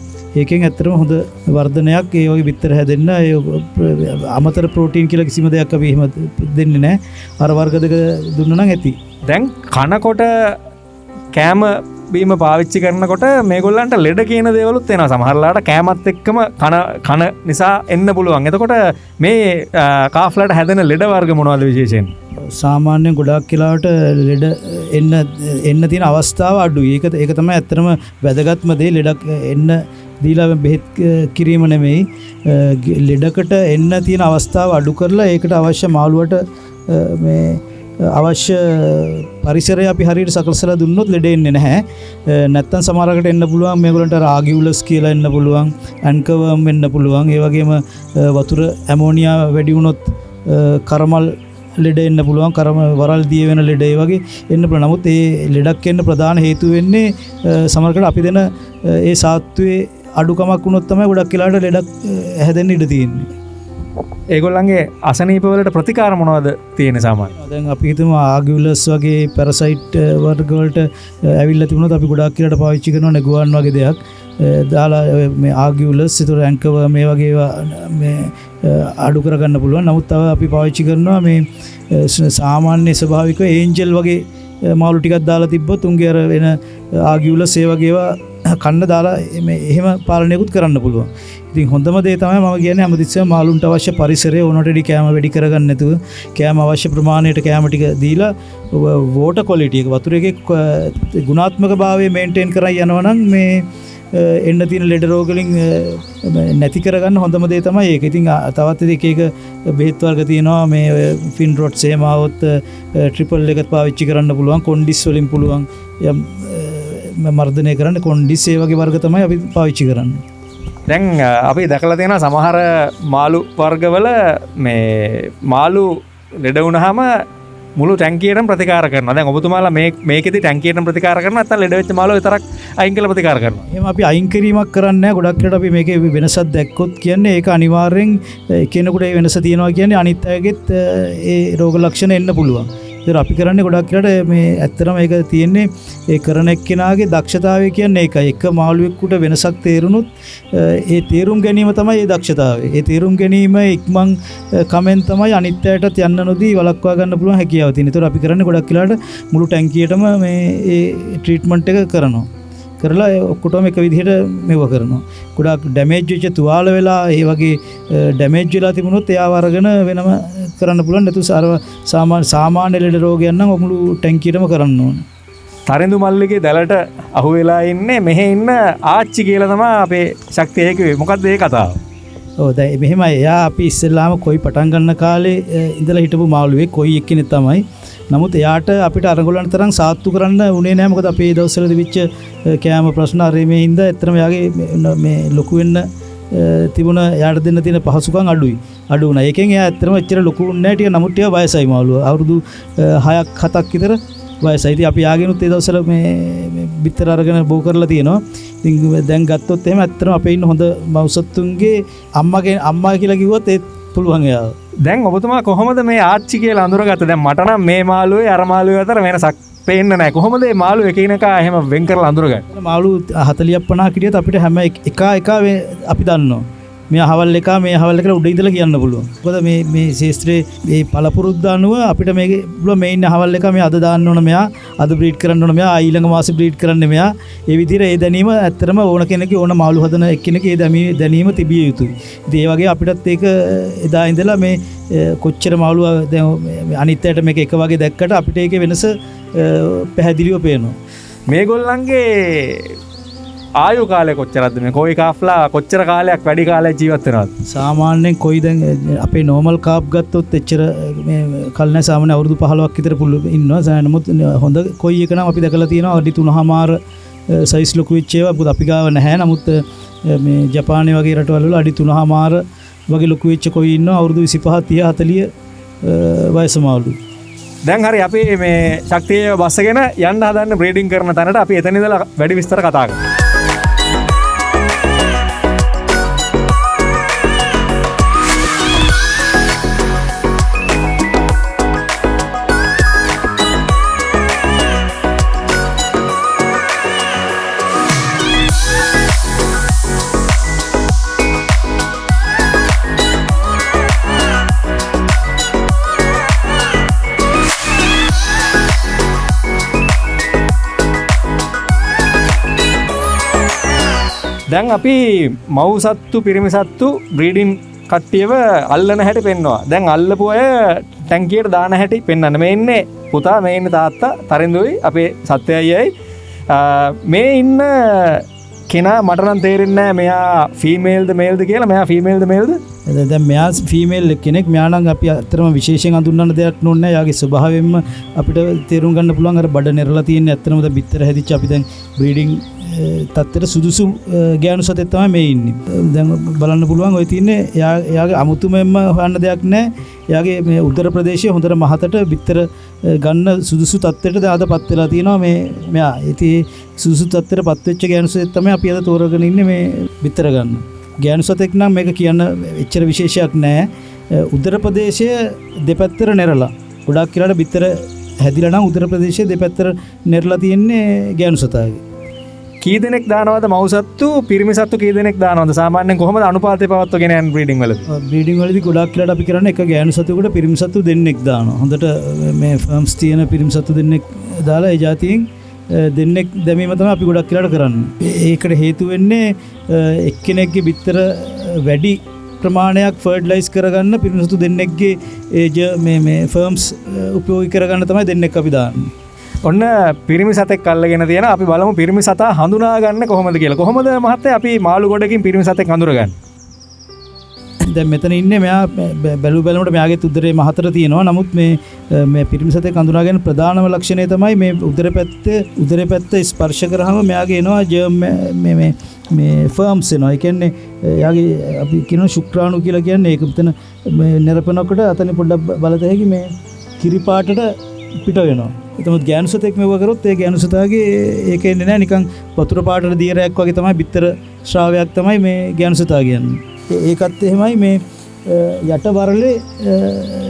ඒකෙන් ඇත්තටම හොඳ වර්ධනයක් ඒ වගේ බිත්තර හැදෙන්න අමතර ප්‍රෝටීන් කියලා කිසිම දෙයක් අපි එහෙම දෙන්නේ නැහැ. අර වර්ග දෙක දුන්නා නම් ඇති. දැන් කනකොට කෑම බීම පාවිච්චි කරනකොට මේගොල්ලන්ට ලෙඩ කියන දේවලුත් එනවා. සමහරලාට කෑමත් එක්කම කන නිසා එන්න පුළුවන්. එතකොට මේ කාෆ්ලාට හැදෙන ලෙඩ වර්ග මොනවද විශේෂයෙන්? සාමාන්‍යයෙන් ගොඩාක් කියලාට ලෙඩ එන්න තියෙන අවස්ථාව අඩුයි. ඒක තමයි ඇත්තටම වැදගත්ම දේ. ලෙඩක් එන්න දීලා බෙහෙත් කිරීම නෙමෙයි. ලෙඩකට එන්න තියෙන අවස්ථාව අඩු කරලා ඒකට අවශ්‍ය මාළුවට මේ අවශ්‍ය පරිසරය අපි හරියට සකසලා දුන්නොත් ලෙඩ එන්නේ නැහැ. නැත්තම් සමහරකට එන්න පුළුවන් මේගොල්ලන්ට ආගියුලස් කියලා එන්න පුළුවන්, ඇන්කර්වර්ම් වෙන්න පුළුවන්. ඒ වගේම වතුර ඇමෝනියා වැඩි වුණොත් කරමල් ලෙඩ එන්න පුළුවන්. වරල් දිය වෙන ලෙඩ ඒ වගේ එන්න පුළුවන්. නමුත් ඒ ලෙඩක් එන්න ප්‍රධාන හේතුව වෙන්නේ සමහරකට අපි දෙන ඒ සාත්තුවේ අඩුකමක් වුණොත් තමයි ගොඩක් වෙලාවට ලෙඩක් හැදෙන්න ඉඩ තියෙන්නේ. ඒගොල්ලන්ගේ අසනීපවලට ප්‍රතිකාර මොනවද තියෙන සාමාන්‍ය? දැන් අපි හිතමු ආගියුලස් වගේ පැරසයිට් වර්ග වලට ඇවිල්ලා තිබුණොත් අපි ගොඩක් කියලාට පාවිච්චි කරනවා නෙගුවන් වගේ දෙයක්. දාලා මේ ආගියුලස් ඒතර ඇන්කව මේ වගේ ඒවා මේ අඩු කරගන්න පුළුවන්. නමුත් තව අපි පාවිච්චි කරනවා මේ සාමාන්‍ය ස්වභාවික ඒන්ජල් වගේ මාළු ටිකක් දාලා තිබ්බොත් උන්ගේ අර වෙන ආගියුලස් ඒ වගේ ඒවා කන්න දාලා එහෙම පාලනයකුත් කරන්න පුළුවන්. ඉතින් හොඳම දේ තමයි මම කියන්නේ හැමතිස්සෙම මාළුන්ට අවශ්‍ය පරිසරය ඕනට වැඩි කෑම වැඩි කරගන්න නැතුව කෑම අවශ්‍ය ප්‍රමාණයට කෑම ටික දීලා වෝටර් ක්වොලිටි එක වතුර එකේ ගුණාත්මක භාවය මේන්ටේන් කරලා යනවා නම් මේ එන්න තියෙන ලෙඩ රෝග වලින් නැති කරගන්න හොඳම දේ තමයි ඒක. ඉතින් තවත් එක එක බෙහෙත් වර්ග තියෙනවා මේ ෆින් රොට්ස් එහෙම આવොත් ට්‍රිපල් එකත් පාවිච්චි කරන්න පුළුවන්. කොන්ඩිස් වලින් පුළුවන් මර්ධනය කරන්න කොන්ඩිස් ඒ වගේ වර්ග තමයි අපි පාවිච්චි කරන්නේ. දැන් අපි දැකලා තියෙනවා සමහර මාළු වර්ගවල මේ මාළු ලෙඩ වුණාම මුළු ටැංකියටම ප්‍රතිකාර කරනවා. දැන් ඔබතුමාලා මේකෙදි ටැංකියටම ප්‍රතිකාර කරනවා නැත්නම් ලෙඩ වෙච්ච මාළු විතරක් අයින් කරලා ප්‍රතිකාර කරනවා? එහෙම අපි අයින් කිරීමක් කරන්නේ නැහැ. ගොඩක් වෙලාවට අපි මේකේ වෙනසක් දැක්කොත් කියන්නේ ඒක අනිවාර්යෙන් කෙනෙකුට ඒ වෙනස තියෙනවා කියන්නේ අනිත් අයගෙත් ඒ රෝග ලක්ෂණ එන්න පුළුවන්. ඒතර අපි කරන්නේ ගොඩක් වෙලාවට මේ ඇත්තටම ඒක තියෙන්නේ ඒ කරන එක්කෙනාගේ දක්ෂතාවය කියන්නේ ඒකයි. එක මාළුවෙකුට වෙනසක් තේරුනොත් ඒ තේරුම් ගැනීම තමයි ඒ දක්ෂතාවය. ඒ තේරුම් ගැනීම ඉක්මන් කමෙන් තමයි අනිත් අයටත් යන්න නොදී වළක්වා ගන්න පුළුවන් හැකියාව තියෙන. ඒතර අපි කරන්නේ ගොඩක් වෙලාවට මුළු ටැංකියටම මේ ඒ ට්‍රීට්මන්ට් එක කරනවා. කරලා ඔක්කොටම එක විදිහට මෙව කරනවා. ගොඩක් ඩැමේජ් වෙච්ච තුවාල වෙලා ඒ වගේ ඩැමේජ් වෙලා තිබුණොත් එයාව අරගෙන වෙනම කරන්න පුළුවන්. නැතු සාමාන්‍ය ලෙඩ රෝගයන් නම් මුළු ටැංකියටම කරන්න ඕන. තරිඳු මල්ලිගේ දැලට අහු වෙලා ඉන්නේ මෙහෙ ඉන්න ආච්චි කියලා තමයි අපේ ශක්තිය කිව්වේ. මොකද්ද ඒ කතාව? ඔව් දැන් මෙහෙමයි. එයා අපි ඉස්සෙල්ලාම කොයි පටන් ගන්න කාලේ ඉඳලා හිටපු මාළුවෙක් කොයි එක්කෙනෙක් තමයි. නමුත් එයාට අපිට අරගොල්ලන් තරම් සාත්තු කරන්න උනේ නැහැ. මොකද අපේ දවස්වල තිබිච්ච කෑම ප්‍රශ්න අර මේ හින්දා ඇත්තටම එයාගේ මේ ලොකු වෙන්න තිබුණ එයාට දෙන්න තියෙන පහසුකම් අඩු වුණා. ඒකෙන් එයා ඇත්තටම එච්චර ලොකු වුණේ නැහැ. ටික නමුත් ටික වයසයි මාළුවා. අවුරුදු 6ක් 7ක් විතර වයසයි. ඉතින් අපි ආගෙනුත් ඒ දවස්වල මේ බිත්තර අරගෙන බෝ කරලා තියෙනවා. ඉතින් දැන් ගත්තොත් එහෙම ඇත්තටම අපේ ඉන්න හොඳ මව්සත්තුන්ගේ අම්මා කියලා කිව්වොත් ඒත් පුළුවන් එයාව. දැන් ඔබතුමා කොහොමද මේ ආච්චි කියලා අඳුරගත්තේ? දැන් මට නම් මේ මාළුවේ අර මාළුවේ අතර වෙනසක් පේන්නේ නැහැ. කොහොමද මේ මාළු එකිනෙකා එහෙම වෙන් කරලා අඳුරගන්නේ? මාළු 40ක් 50ක් හිටියත් අපිට හැම එක අපි දන්නවා. මේ අහවල් එක මේ අහවල් එකට උඩ ඉඳලා කියන්න පුළුවන්. මොකද මේ ශාස්ත්‍රයේ මේ පළපුරුද්ද අනුව අපිට මේකේ මේ ඉන්න අහවල් එක මේ අද දාන්න ඕන මෙයා, අද බ්‍රීඩ් කරන්න ඕන මෙයා, ඊළඟ මාසේ බ්‍රීඩ් කරන්න මෙයා. ඒ විදිහට ඒ දැනීම ඇත්තටම ඕන කෙනෙක්ගේ ඕන මාළු හදන එක්කෙනෙක් ඒ දැනීම තිබිය යුතුයි. ඉතින් ඒ වගේ අපිටත් ඒක එදා ඉඳලා මේ කොච්චර මාළු දැන් අනිත් අයට මේක එක වගේ දැක්කට අපිට ඒකේ වෙනස පැහැදිලිව පේනවා. මේගොල්ලන්ගේ ආයු කාලය කොච්චරද? මේ කොයි කාෆ්ලා කොච්චර කාලයක් වැඩි කාලයක් ජීවත් වෙනවද? සාමාන්‍යයෙන් කොයි දැන් අපේ නෝමල් කාප් ගත්තොත් එච්චර මේ කල් නැහැ. සාමාන්‍ය අවුරුදු 15ක් විතර ඉන්නවා. නමුත් හොඳ කොයි එක නම් අපි දැකලා තියෙනවා අඩි 3.5 සයිස් ලොකු වෙච්ච ඒවා. මොකද අපි ගාව නැහැ. නමුත් මේ ජපානයේ වගේ රටවල් වල අඩි 3.5 වගේ ලොකු වෙච්ච කොයි ඉන්නවා අවුරුදු 25 30 40 වයස මාළු. දැන් හරි අපි මේ ශක්තිය බස්සගෙන යන්න හදන්න බ්‍රීඩින් කරන තැනට අපි එතන ඉඳලා වැඩි විස්තර කතා කරමු. දැන් අපි මව්සත්තු පිරිමිසත්තු බ්‍රීඩින් කට්ටියව අල්ලන හැටි පෙන්නවා. දැන් අල්ලපු අය ටැංකියට දාන හැටි පෙන්වන්න. මේ ඉන්නේ පුතා, මේ ඉන්නේ තාත්තා, තරිඳුයි අපේ සත්‍යයයි. මේ ඉන්න කෙනා මට නම් තේරෙන්නේ නැහැ මෙයා ෆීමේල්ද මේල්ද කියලා. මෙයා ෆීමේල්ද මේල්ද? දැන් මෙයා ෆීමේල් කෙනෙක්. මෙයා නම් අපි අත්‍තරම විශේෂයෙන් අඳුන්වන්න දෙයක් නෝන්නේ නැහැ. යාගේ ස්වභාවයෙන්ම අපිට තේරුම් ගන්න පුළුවන්. අර බඩ නෙරලා තියෙන ඇත්තටම ද බිත්තර හැදිච්ච අපි දැන් බ්‍රීඩින් තත්තර සුදුසු ගෑනු සතෙක් තමයි මේ ඉන්නේ. දැන් බලන්න පුළුවන් ඔය තියන්නේ එයාගේ අමුතුමෙන්ම හොයන්න දෙයක් නැහැ. එයාගේ මේ උදර ප්‍රදේශයේ හොඳට මහතට බිත්තර ගන්න සුදුසු තත්ත්වයට දැන් අදපත් වෙලා තියෙනවා මෙයා. ඉතින් සුදුසු තත්ත්වයටපත් වෙච්ච ගෑනු සතෙක් තමයි අපි අද තෝරගෙන ඉන්නේ මේ බිත්තර ගන්න. ගෑනු සතෙක් නම් මේක කියන්න එච්චර විශේෂයක් නැහැ. උදර ප්‍රදේශය දෙපැත්තට නෙරලා. ගොඩක් කියලාට බිත්තර හැදිලා නම් උදර ප්‍රදේශයේ දෙපැත්තට නෙරලා තියෙන්නේ ගෑනු සතාගේ. කී දෙනෙක් දානවද මව්සත්තු පිරිමි සත්තු කී දෙනෙක් දානවද සාමාන්‍යයෙන් කොහොමද අනුපාතය පවත්වගෙන යන්නේ බ්‍රීඩින් වලදී? බ්‍රීඩින් වලදී ගොඩක් කියලාට අපි කරන්නේ එක ගෑනු සතෙකුට පිරිමි සත්තු දෙන්නෙක් දානවා. හොඳට මේ ෆර්ම්ස් තියෙන පිරිමි සත්තු දෙන්නෙක් දාලා ඒ જાතියෙන් දෙන්නෙක් දැමීම තමයි අපි ගොඩක් කියලාට කරන්නේ. ඒකට හේතු වෙන්නේ එක්කෙනෙක්ගේ බිත්තර වැඩි ප්‍රමාණයක් ෆර්ටිලයිස් කරගන්න පිරිමි සතු දෙන්නෙක්ගේ මේ ෆර්ම්ස් උපයෝගී කරගන්න තමයි දෙන්නෙක් අපි දාන්නේ. ඔන්න පිරිමි සතෙක් අල්ලගෙන තියෙන අපි බලමු පිරිමි සතා හඳුනා ගන්න කොහොමද කියලා. කොහොමද මහත්තයා අපි මාළු ගොඩකින් පිරිමි සතෙක් හඳුනගන්නේ? දැන් මෙතන ඉන්නේ මෙයා බැලුමට මෙයාගේ උදරේ මහතර තියෙනවා. නමුත් මේ පිරිමි සතෙක් හඳුනාගෙන ප්‍රධානම ලක්ෂණය තමයි මේ උදර පැත්ත ස්පර්ශ කරාම මෙයාගේ එනවා ජර්ම් මේ ෆර්ම්ස් එනවා. ඒ කියන්නේ එයාගේ අපි කියනවා ශුක්‍රාණු කියලා කියන්නේ ඒක මෙතන මේ නිරපනකොට අතන පොඩ්ඩක් බලත හැකි මේ කිරි පාටට පිට වෙනවා. එතනත් ගෑනු සතෙක් මෙව කරොත් ඒ ගෑනු සතාගේ ඒක එන්නේ නැහැ නිකන් වතුර පාටට දියරයක් වගේ තමයි බිත්තර ශ්‍රාවයක් තමයි මේ ගෑනු සතා කියන්නේ. ඒකත් එහෙමයි මේ යට වරලේ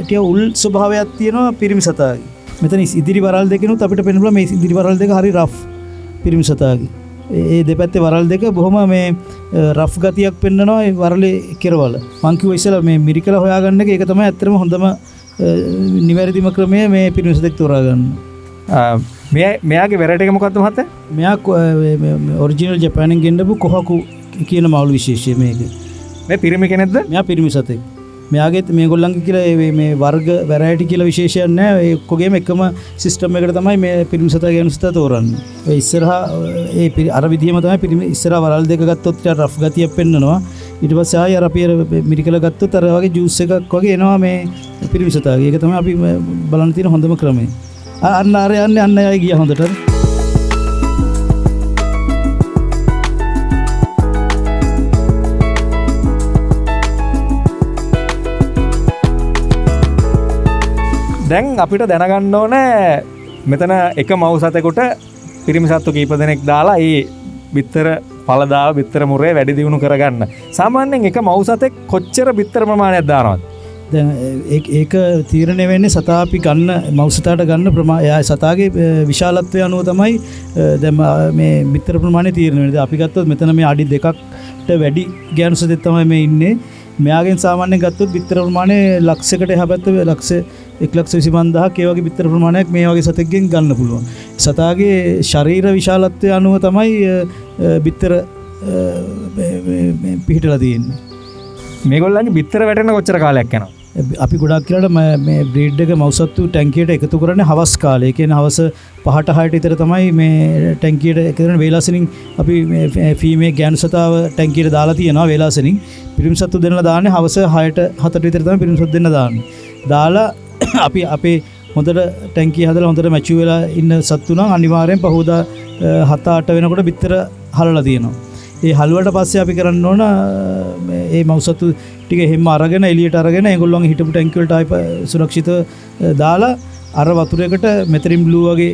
ටික උල් ස්වභාවයක් තියෙනවා පිරිමි සතාගේ. මෙතන ඉදිරි වරල් දෙකෙනුත් අපිට පේනවා මේ ඉදිරි වරල් දෙක හරි රෆ් පිරිමි සතාගේ. ඒ දෙපැත්තේ වරල් දෙක බොහොම මේ රෆ් ගතියක් පෙන්නනවා ඒ වරලේ කෙරවල. මං කිව්වා ඉස්සෙල්ලා මේ මිරිකලා හොයාගන්න එක ඒක තමයි ඇත්තටම හොඳම නිවැරදිම ක්‍රමය මේ පිරිමි සතෙක් තෝරා ගන්න. මෙයාගේ වෙරට එක මොකක්ද මහත්තයා? මෙයා ඔරිජිනල් ජපානෙන් ගෙන්නපු කොහකු කියන මාළු විශේෂය මේක. මේ පිරිමි කෙනෙක්ද? මෙයා පිරිමි සතෙක්. මෙයාගේ මේගොල්ලන්ගේ කියලා මේ වර්ග වැරයිටි කියලා විශේෂයක් නැහැ. ඒ ඔක්කොගේම එකම සිස්ටම් එකකට තමයි මේ පිරිමි සතා ගෑනු සතා තෝරන්නේ. ඒ ඉස්සරහා අර විදිහම තමයි පිරිමි ඉස්සරහා වරල් දෙක ගත්තොත් රෆ් ගතියක් පෙන්නනවා. ඊට පස්සේ ආයෙ අර අපි මිරිකලා ගත්තොත් අර වගේ ජූස් එකක් වගේ එනවා මේ පිරිමි සතාගේ. ඒක තමයි අපි බලන්න තියෙන හොඳම ක්‍රමය. අන්න අර යන්නේ අන්න අය ගියා හොඳට. දැන් අපිට දැනගන්න ඕනේ මෙතන එක මව් සතෙකුට පිරිමි සත්තු කීප දෙනෙක් දාලා ඒ බිත්තර පළදාව බිත්තර මුරේ වැඩි දියුණු කරගන්න. සාමාන්‍යයෙන් එක මව් සතෙක් කොච්චර බිත්තර ප්‍රමාණයක් දානවද? දැන් ඒක තීරණය වෙන්නේ සතා අපි ගන්න මව් සතාට ගන්න එයා සතාගේ විශාලත්වය අනුව තමයි දැන් මේ බිත්තර ප්‍රමාණය තීරණය වෙන්නේ. අපි ගත්තොත් මෙතන මේ අඩි 2කට වැඩි ගෑනු සතෙක් තමයි මේ ඉන්නේ. මෙයාගෙන් සාමාන්‍යයෙන් ගත්තොත් බිත්තර ප්‍රමාණය ලක්ෂයකට එහා පැත්ත 1,25,000ක් ඒ වගේ බිත්තර ප්‍රමාණයක් මේ වගේ සතෙක්ගෙන් ගන්න පුළුවන්. සතාගේ ශරීර විශාලත්වය අනුව තමයි බිත්තර පිහිටලා තියෙන්නේ. මේගොල්ලන්ගේ බිත්තර වැටෙන කොච්චර කාලයක් යනවද? අපි ගොඩක් කියලාට මේ බ්‍රීඩ් එක මව්සත්තු ටැංකියට එකතු කරන්නේ හවස් කාලේ. ඒ කියන්නේ හවස 5ට 6ට විතර තමයි මේ ටැංකියට එකතු කරන වේලාසනින් අපි මේ ෆීමේල් ගෑනු සතාව ටැංකියට දාලා තියෙනවා වේලාසනින්. පිරිමි සත්තු දෙන්නලා දාන්නේ හවස 6ට 7ට විතර තමයි පිරිමි සත්තු දෙන්න දාන්නේ. දාලා අපි අපේ හොඳට ටැංකිය හදලා හොඳට මැචු වෙලා ඉන්න සත්තු නම් අනිවාර්යෙන් පහෝදා 7-8 වෙනකොට බිත්තර හලලා තියෙනවා. ඒ හලුවට පස්සේ අපි කරන්න ඕන මේ මව්සත්තු ටික හැම අරගෙන එළියට අරගෙන ඒගොල්ලන්ගේ හිටපු ටැංකිය වලට ආයි සුරක්ෂිතව දාලා අර වතුරයකට මෙතරින් බ්ලූ වගේ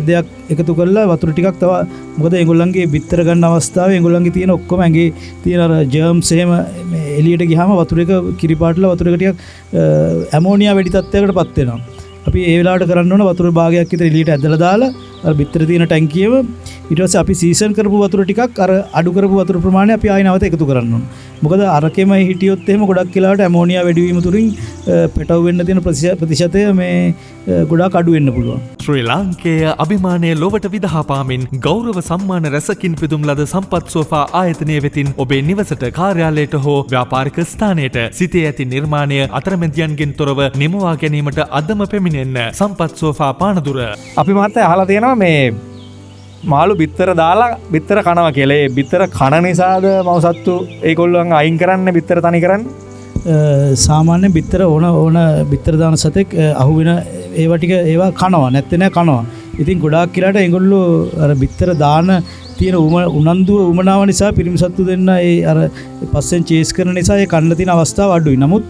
දෙයක් එකතු කරලා වතුර ටිකක් තව මොකද ඒගොල්ලන්ගේ බිත්තර ගන්න අවස්ථාවේ ඒගොල්ලන්ගේ තියෙන ඔක්කොම ඇඟේ තියෙන අර ජර්ම්ස් එහෙම එළියට ගියාම වතුර එක කිරිපාටලා වතුර එක ටිකක් ඇමෝනියා වැඩි තත්ත්වයකටපත් වෙනවා. අපි ඒ වෙලාවට කරන්න ඕන වතුර භාගයක් විතර එළියට ඇදලා දාලා අර බිත්තර තියෙන ටැංකියම ඊට පස්සේ අපි සීසන් කරපු වතුර ටිකක් අර අඩු කරපු වතුර ප්‍රමාණය අපි ආයෙ නැවත එකතු කරන්න ඕන. මොකද අරකෙම හිටියොත් එහෙම ගොඩක් වෙලාවට ඇමෝනියා වැඩි වීම තුලින් පැටව වෙන්න තියෙන ප්‍රතිශතය මේ ගොඩක් අඩු වෙන්න පුළුවන්. ශ්‍රී ලාංකේය අභිමානය ලොවට විදහාපාමින් ගෞරව සම්මාන රැසකින් පිදුම් ලද සම්පත් සෝෆා ආයතනය වෙතින් ඔබේ නිවසට කාර්යාලයට හෝ ව්‍යාපාරික ස්ථානයට සිතේ ඇති නිර්මාණය අතරමැදියන්ගෙන් තොරව නිමවා ගැනීමට අදම පැමිණෙන්න සම්පත් සෝෆා පානදුර. අපි මහත්තයා අහලා තියෙනවා මේ මාළු බිත්තර දාලා බිත්තර කනවා කියලා. ඒ බිත්තර කන නිසාද මව්සත්තු ඒගොල්ලන් අයින් කරන්නේ බිත්තර තනි කරන්නේ? සාමාන්‍ය බිත්තර ඕන බිත්තර දාන සතෙක් අහුවෙන ඒවා ටික ඒවා කනවා නැත්නම් නෑ කනවා. ඉතින් ගොඩාක් කියලාට ඒගොල්ලෝ අර බිත්තර දාන තියෙන උනන්දුව උමනාව නිසා පිරිමි සත්තු දෙන්න ඒ අර පස්සෙන් චේස් කරන නිසා ඒ කන්න තියෙන අවස්ථාව අඩුයි. නමුත්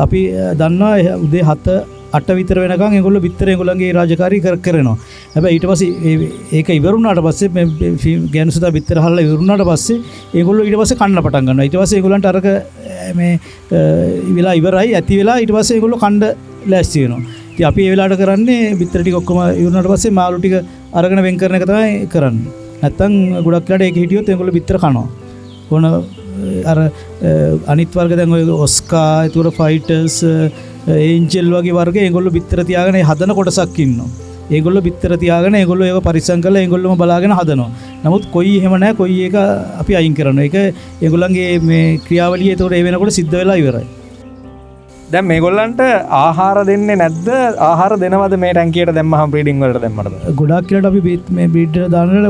අපි දන්නවා උදේ 8 විතර වෙනකන් ඒගොල්ලෝ බිත්තර ඒගොල්ලන්ගේ රාජකාරී කරනවා. හැබැයි ඊට පස්සේ ඒක ඉවරුණාට පස්සේ මේ ගෑනුසදා බිත්තර හල්ලා ඉවරුණාට පස්සේ ඒගොල්ලෝ ඊට පස්සේ කන්න පටන් ගන්නවා. ඊට පස්සේ ඒගොල්ලන්ට අරක මේ වෙලා ඉවරයි ඇති වෙලා ඊට පස්සේ ඒගොල්ලෝ කණ්ඩ ලෑස්ති වෙනවා. ඉතින් අපි ඒ වෙලාවට කරන්නේ බිත්තර ටික ඔක්කොම ඉවරුණාට පස්සේ මාළු ටික අරගෙන වෙන් කරන එක තමයි කරන්නේ. නැත්තම් ගොඩක් වෙලාට ඒක හිටියොත් ඒගොල්ලෝ බිත්තර කනවා. ඕන අර අනිත් වර්ග දැන් ඔය ඔස්කා ඒතර ෆයිටර්ස් ඒන්ජල් වගේ වර්ග ඒගොල්ලෝ බිත්තර තියාගෙන හදන කොටසක් ඉන්නවා. ඒගොල්ලෝ බිත්තර තියාගෙන ඒගොල්ලෝ ඒව පරිස්සම් කරලා ඒගොල්ලෝම බලාගෙන හදනවා. නමුත් කොයි එහෙම නැහැ කොයි එක අපි අයින් කරනවා. ඒක ඒගොල්ලන්ගේ මේ ක්‍රියාවලිය ඒතකොට ඒ වෙනකොට සිද්ධ වෙලා ඉවරයි. දැන් මේගොල්ලන්ට ආහාර දෙන්නේ නැද්ද? ආහාර දෙනවද මේ ටැංකියට දැම්මහම බ්‍රීඩින් වලට දැම්මද? ගොඩාක් කියලාට අපි මේ බ්‍රීඩර් දානවල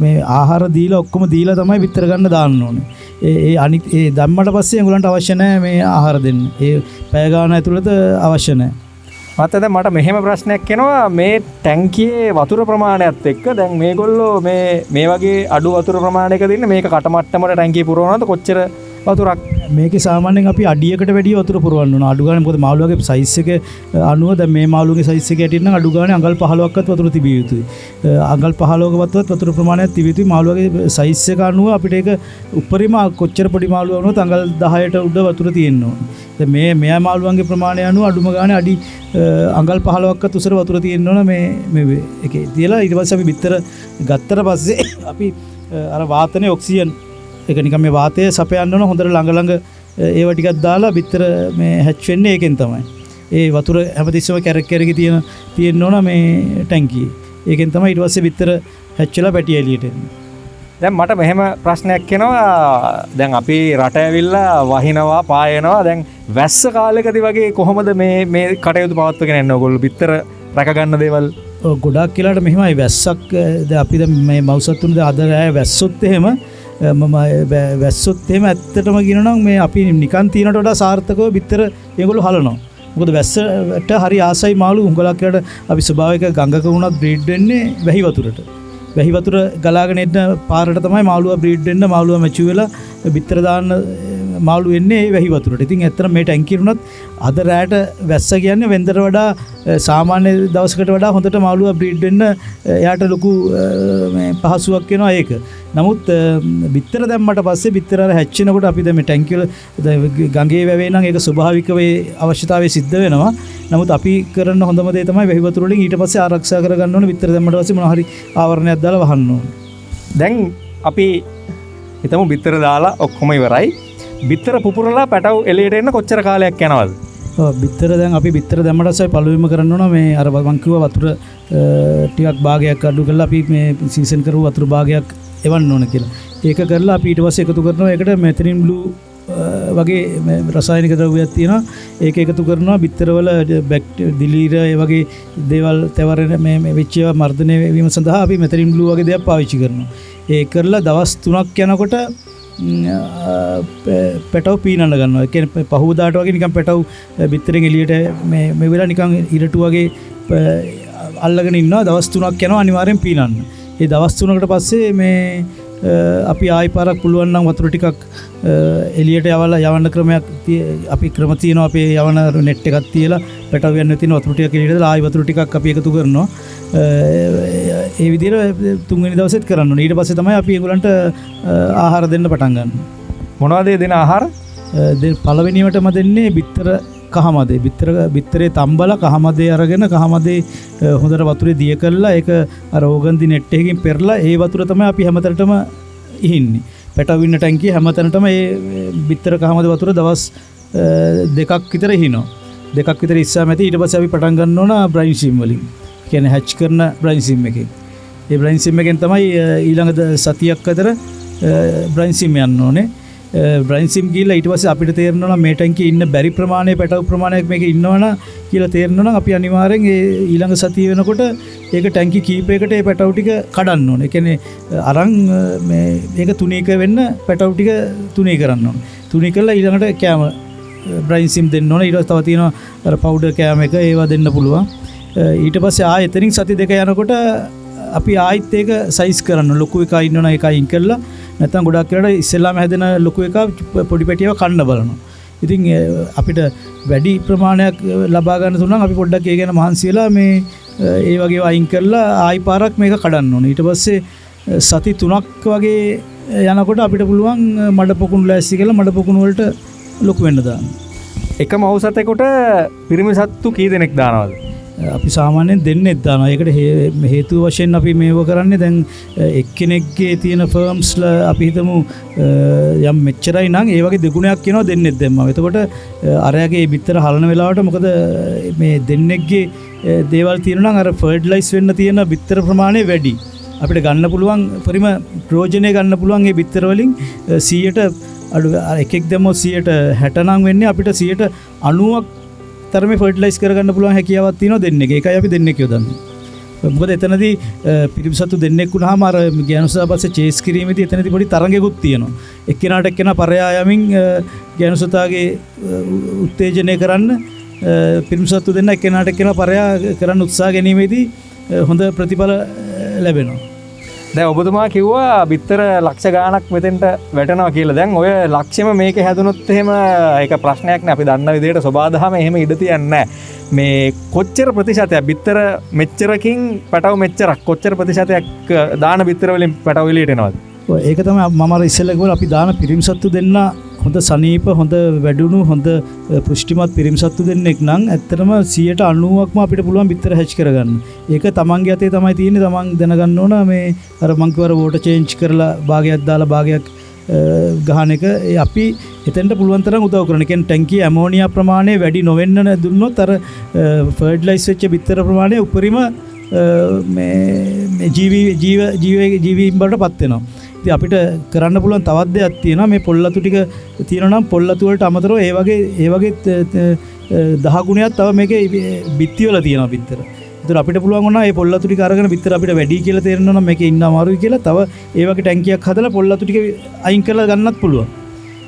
මේ ආහාර දීලා ඔක්කොම දීලා තමයි බිත්තර ගන්න දාන්න ඕනේ. ඒ අනිත් ඒ දැම්මට පස්සේ ඒගොල්ලන්ට අවශ්‍ය නැහැ මේ ආහාර දෙන්න. ඒ පැය ගාන ඇතුළත අවශ්‍ය නැහැ. මත දැන් මට මෙහෙම ප්‍රශ්නයක් එනවා මේ ටැංකියේ වතුර ප්‍රමාණයත් එක්ක දැන් මේගොල්ලෝ මේ වගේ අඩු වතුර ප්‍රමාණයක දෙන්නේ මේක කටමට්ටමට ටැංකිය පුරවනවද කොච්චර වතුරක්? මේකේ සාමාන්‍යයෙන් අපි අඩියකට වැඩිය වතුර පුරවන්න ඕන. අඩු ගානේ මොකද මාළුවගේ සයිස් එක අනුව දැන් මේ මාළුවගේ සයිස් එක ඇටින් නම් අඩු ගානේ අඟල් 15ක්වත් වතුර තිබිය යුතුයි. අඟල් 15කවත් වතුර ප්‍රමාණයක් තිබිය යුතුයි. මාළුවගේ සයිස් එක අනුව අපිට ඒක උඩරිම කොච්චර පොඩි මාළුව වුණොත් අඟල් 10ට උඩ වතුර තියෙන්න ඕන. දැන් මෙයා මාළුවන්ගේ ප්‍රමාණය අනුව අඩුම ගානේ අඩි අඟල් 15ක්වත් උසර වතුර තියෙන්න ඕන මේ එකේ. තියලා ඊට පස්සේ අපි බිත්තර ගත්තට පස්සේ අපි අර වාතනේ ඔක්සිජන් ඒක නිකන් මේ වාතය සපයන්න ඕන හොඳට ළඟ ඒව ටිකක් දාලා බිත්තර මේ හැච් වෙන්නේ ඒකෙන් තමයි. ඒ වතුර හැමතිස්සෙම කැරක් තියෙන්න ඕන මේ ටැංකියේ. ඒකෙන් තමයි ඊට පස්සේ බිත්තර හැච් වෙලා පැටිය එළියට එන්නේ. දැන් මට මෙහෙම ප්‍රශ්නයක් එනවා. දැන් අපි රට ඇවිල්ලා වහිනවා පායනවා. දැන් වැස්ස කාලෙකදී වගේ කොහොමද මේ කටයුතු පවත්වගෙන යන්නේ ඔයගොල්ලෝ බිත්තර රැක ගන්න දේවල්? ගොඩාක් කියලාට මෙහෙමයි වැස්සක් දැන් අපි දැන් මේ මව්සත්තුන් දැන් අද රෑ වැස්සොත් එහෙම වැස්සොත් එහෙම ඇත්තටම කියනනම් මේ අපි නිකන් තියනට වඩා සාර්ථකව බිත්තර ඒගොල්ලෝ හලනවා. මොකද වැස්සට හරි ආසයි මාළු උංගලක් කියලාට අපි ස්වභාවික ගඟක වුණත් බ්‍රීඩ් වෙන්නේ වැහි වතුරට. වැහි වතුර ගලාගෙන එන්න පාරට තමයි මාළුවා බ්‍රීඩ් වෙන්න මාළුවා මැචු වෙලා බිත්තර දාන්න මාළු වෙන්නේ ඒ වැහි වතුරට. ඉතින් ඇත්තට මේ ටැංකිය උනත් අද රැට වැස්ස කියන්නේ වෙන්දට වඩා සාමාන්‍ය දවසකට වඩා හොඳට මාළුවා බ්‍රීඩ් වෙන්න එයාට ලොකු මේ පහසුවක් වෙනවා ඒක. නමුත් බිත්තර දැම්මට පස්සේ බිත්තර අර හැච්චෙනකොට අපි දැන් මේ ටැංකිය වල ගඟේ වැවේ නම් ඒක ස්වභාවිකව ඒ අවශ්‍යතාවය සිද්ධ වෙනවා. නමුත් අපි කරන හොඳම දේ තමයි වැහි වතුර වලින් ඊට පස්සේ ආරක්ෂා කරගන්න ඕනේ. බිත්තර දැම්මට පස්සේ මොනවා හරි ආවරණයක් දාලා වහන්න ඕනේ. දැන් අපි හිතමු බිත්තර දාලා ඔක්කොම ඉවරයි. බිත්තර පුපුරලා පැටව එළියට එන්න කොච්චර කාලයක් යනවද? බිත්තර දැන් අපි බිත්තර දැම්මට පස්සේ පළුවෙම කරන්න ඕන මේ අර මං කිව්වා වතුර ටිකක් භාගයක් අඩු කරලා අපි මේ සීසන් කරු වතුර භාගයක් එවන්න ඕන කියලා. ඒක කරලා අපි ඊට පස්සේ එකතු කරනවා ඒකට මෙතනින් බ්ලූ වගේ රසායනික ද්‍රව්‍යයක් තියෙනවා. ඒක එකතු කරනවා බිත්තරවල දිලීර ඒ වගේ දේවල් තවරන මේ වෙච්ච ඒවා මර්ධනය වීම සඳහා අපි මෙතනින් බ්ලූ වගේ දේවල් පාවිච්චි කරනවා. ඒ කරලා දවස් 3ක් යනකොට පැටව පීනන්න ගන්නවා. ඒ කියන්නේ පහුවදාට වගේ නිකන් පැටව බිත්තරෙන් එළියට මේ වෙලා නිකන් ඉරටු වගේ අල්ලගෙන ඉන්නවා. දවස් 3ක් යනවා අනිවාර්යෙන් පීනන්න. ඒ දවස් 3කට පස්සේ මේ අපි ආයි පාරක් පුළුවන් නම් වතුර ටිකක් එළියට යවන්න ක්‍රමයක් අපි ක්‍රම තියෙනවා. අපි යවන net එකක් තියලා පැටව යන්න තියෙන වතුර ටිකක් එළියට දාලා ආයි වතුර ටිකක් අපි එකතු කරනවා. ඒ විදිහට තුන්වෙනි දවසෙත් කරන්න ඕනේ. ඊට පස්සේ තමයි අපි ඒගොල්ලන්ට ආහාර දෙන්න පටන් ගන්න. මොනවද දෙන ආහාර? පළවෙනියටම දෙන්නේ බිත්තර කහමදේ. බිත්තරේ තම්බලා කහමදේ අරගෙන කහමදේ හොඳට වතුරේ දිය කරලා ඒක අර ඕගන්දි net එකකින් පෙරලා ඒ වතුර තමයි අපි හැමතැනටම ඉහින්නේ. පැටව ඉන්න ටැංකිය හැමතැනටම ඒ බිත්තර කහමදේ වතුර දවස් 2ක් විතර ඉහිනවා. 2ක් විතර ඉස්සාම ඇති. ඊට පස්සේ අපි පටන් ගන්න ඕන බ්‍රයින් සීම් වලින්. කියන්නේ හැච් කරන බ්‍රයින් සීම් එකෙන්. ඒ බ්‍රයින් සීම් එකෙන් තමයි ඊළඟ සතියක් අතර බ්‍රයින් සීම් යන්න ඕනේ. බ්‍රයින් සීම් ගිහලා ඊට පස්සේ අපිට තේරෙනවා නම් මේ ටැංකියේ ඉන්න බැරි ප්‍රමාණය පැටව ප්‍රමාණයක් මේකේ ඉන්නවනම් කියලා තේරෙනවා නම් අපි අනිවාර්යෙන් ඒ ඊළඟ සතිය වෙනකොට ඒක ටැංකි කීපයකට ඒ පැටව ටික කඩන්න ඕනේ. ඒ කියන්නේ අරන් මේ ඒක තුනීක වෙන්න පැටව ටික තුනී කරන්න ඕනේ. තුනී කරලා ඊළඟට කෑම බ්‍රයින් සීම් දෙන්න ඕනේ. ඊට පස්සේ තව තියෙනවා අර පවුඩර් කෑම එක ඒවා දෙන්න පුළුවන්. ඊට පස්සේ ආයෙ එතනින් සති දෙක යනකොට අපි ආයිත් ඒක සයිස් කරන්න ලොකු එකක් ඉන්නවනම් ඒක අයින් කරලා නැත්නම් ගොඩක් වෙලාවට ඉස්සෙල්ලාම හැදෙන ලොකු එකක් පොඩි පැටියව කන්න බලනවා. ඉතින් අපිට වැඩි ප්‍රමාණයක් ලබා ගන්න තුනන් අපි පොඩ්ඩක් ඒ ගැන මහන්සි වෙලා මේ ඒ වගේ අයින් කරලා ආයි පාරක් මේක කඩන්න ඕනේ. ඊට පස්සේ සති 3ක් වගේ යනකොට අපිට පුළුවන් මඩ පොකුණු ලෑස්ති කරලා මඩ පොකුණු වලට ලොකු වෙන්න දාන්න. එක මව් සතෙකුට පිරිමි සත්තු කී දෙනෙක් දානවද? අපි සාමාන්‍යයෙන් දෙන්නෙක් දානවා. ඒකට හේතුව වශයෙන් අපි මේව කරන්නේ දැන් එක්කෙනෙක්ගේ තියෙන ෆර්ම්ස්ලා අපි හිතමු යම් මෙච්චරයි නම් ඒ වගේ දෙගුණයක් කියනවා දෙන්නෙක් දැම්මම. එතකොට අරයාගේ බිත්තර හලන වෙලාවට මොකද මේ දෙන්නෙක්ගේ දේවල් තියෙනවා නම් අර ෆර්ටිලයිස් වෙන්න තියෙන බිත්තර ප්‍රමාණය වැඩි. අපිට ගන්න පුළුවන් පරිම ප්‍රයෝජනය ගන්න පුළුවන් මේ බිත්තර වලින් 100ට අඩු එකෙක් දැම්මොත් 160 නම් වෙන්නේ අපිට 90ක් තරමේ ෆර්ටිලයිස් කරගන්න පුළුවන් හැකියාවක් තියෙනවා දෙන්නෙක්. ඒකයි අපි දෙන්නෙක් යොදන්නේ. මොකද එතනදී පිරිමිසතු දෙන්නෙක් වුණාම අර ගෑනුසතා පස්සේ චේස් කිරීමේදී එතනදී පොඩි තරංගයකුත් තියෙනවා. එක්කෙනාට එක්කෙනා පරයා යමින් ගෑනුසතාගේ උත්තේජනය කරන්න පිරිමිසතු දෙන්න එක්කෙනාට එක්කෙනා පරයා කරන්න උත්සාහ ගැනීමේදී හොඳ ප්‍රතිඵල ලැබෙනවා. දැන් ඔබතුමා කිව්වා බිත්තර ලක්ෂ ගාණක් මෙතෙන්ට වැටෙනවා කියලා. දැන් ඔය ලක්ෂෙම මේක හැදුනොත් එහෙම ඒක ප්‍රශ්නයක් නෑ. අපි දන්න විදිහට සබාදහම එහෙම ඉඩ තියන්නේ නෑ. මේ කොච්චර ප්‍රතිශතයක් බිත්තර මෙච්චරකින් පැටව මෙච්චරක් කොච්චර ප්‍රතිශතයක් දාන බිත්තර වලින් පැටව එළියට එනවද? ඒක තමයි මම අර ඉස්සෙල්ලා කිව්වා අපි දාන පිරිමිසත්තු දෙන්න හොඳ සනීප හොඳ වැඩුණු හොඳ පුෂ්ටිමත් පිරිමිසත්තු දෙන්නෙක් නම් ඇත්තටම 90%ක්ම අපිට පුළුවන් බිත්තර හැච් කරගන්න. ඒක තමන්ගේ අතේ තමයි තියෙන්නේ. තමන් දැනගන්න ඕන මේ අර මං කිව්වා වෝටර් චේන්ජ් කරලා භාගයක් දාලා භාගයක් ගහන එක අපි එතෙන්ට පුළුවන් තරම් උදව් කරන. ඒ කියන්නේ ටැංකියේ ඇමෝනියා ප්‍රමාණය වැඩි නොවෙන්න දුන්නොත් අර ෆර්ටිලයිස් වෙච්ච බිත්තර ප්‍රමාණය උපරිම මේ ජීවීන් බවට පත් වෙනවා. ඉතින් අපිට කරන්න පුළුවන් තවත් දෙයක් තියෙනවා. මේ පොල්ලතු ටික තියෙනවා නම් පොල්ලතු වලට අමතරව ඒ වගේ 10 ගුණයක් තව මේකේ බිත්ති වල තියෙනවා බිත්තර. ඒතර අපිට පුළුවන් වුණා මේ පොල්ලතු ටික අරගෙන බිත්තර අපිට වැඩි කියලා තේරෙනවා නම් මේකේ ඉන්න අමාරුයි කියලා තව ඒ වගේ ටැංකියක් හදලා පොල්ලතු ටික අයින් කරලා ගන්නත් පුළුවන්.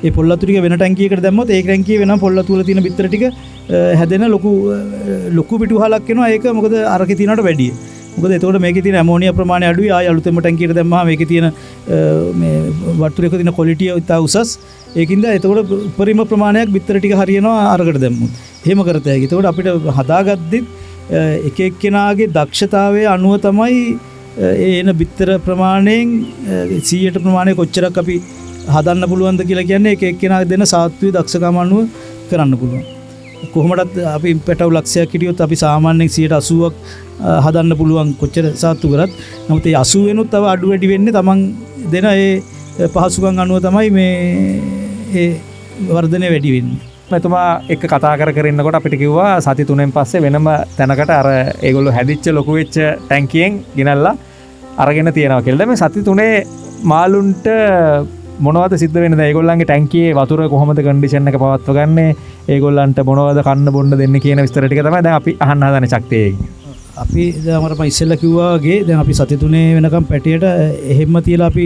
ඒ පොල්ලතු ටික වෙන ටැංකියකට දැම්මොත් ඒ ටැංකිය වෙනම පොල්ලතු වල තියෙන බිත්තර ටික හැදෙන ලොකු පිටුහලක් එනවා. ඒක මොකද අරකේ තියෙනවට වැඩිය. මොකද එතකොට මේකේ තියෙන ඇමෝනියා ප්‍රමාණය අඩුයි. ආය අලුතෙන්ම ටැංකියට දැම්මහම මේකේ තියෙන මේ වතුරේක තියෙන ක්වොලිටිය ඉතා උසස්. ඒකින්ද එතකොට උපරිම ප්‍රමාණයක් බිත්තර ටික හරියනවා අරකට දැම්මොත්. එහෙම කරතයි. එතකොට අපිට හදාගද්දිත් එක එක්කෙනාගේ දක්ෂතාවයේ අනුව තමයි එන බිත්තර ප්‍රමාණයෙන් 100ට ප්‍රමාණය කොච්චරක් අපි හදන්න පුළුවන්ද කියලා කියන්නේ එක එක්කෙනා දෙන සාත්වික දක්ෂකම අනුව කරන්න පුළුවන්. කොහොමදත් අපි පැටව ලක්ෂයක් හිටියොත් අපි සාමාන්‍යයෙන් 80ක් හදන්න පුළුවන් කොච්චර සාත්තු කරත්. නමුත් ඒ 80 වෙනුත් තව අඩු වැඩි වෙන්නේ තමන් දෙන ඒ පහසුකම් අනුව තමයි මේ ඒ වර්ධනය වැඩි වෙන්නේ. මෙතුමා එක්ක කතා කර ඉන්නකොට අපිට කිව්වා සති 3න් පස්සේ වෙනම තැනකට අර ඒගොල්ලෝ හැදිච්ච ලොකු වෙච්ච ටැංකියෙන් ගෙනල්ලා අරගෙන තියනවා කියලා. මේ සති 3 මාළුන්ට මොනවද සිද්ධ වෙන්නේ? දැන් ඒගොල්ලන්ගේ ටැංකියේ වතුර කොහොමද කන්ඩිෂන් එක පවත්ව ගන්නේ? ඒගොල්ලන්ට මොනවද කන්න බොන්න දෙන්න කියන විස්තර ටික තමයි දැන් අපි අහන්න හදන ශක්තියෙන්. අපි දැන් මම ඉස්සෙල්ලා කිව්වා වගේ දැන් අපි සති 3 වෙනකම් පැටියට එහෙම්ම තියලා අපි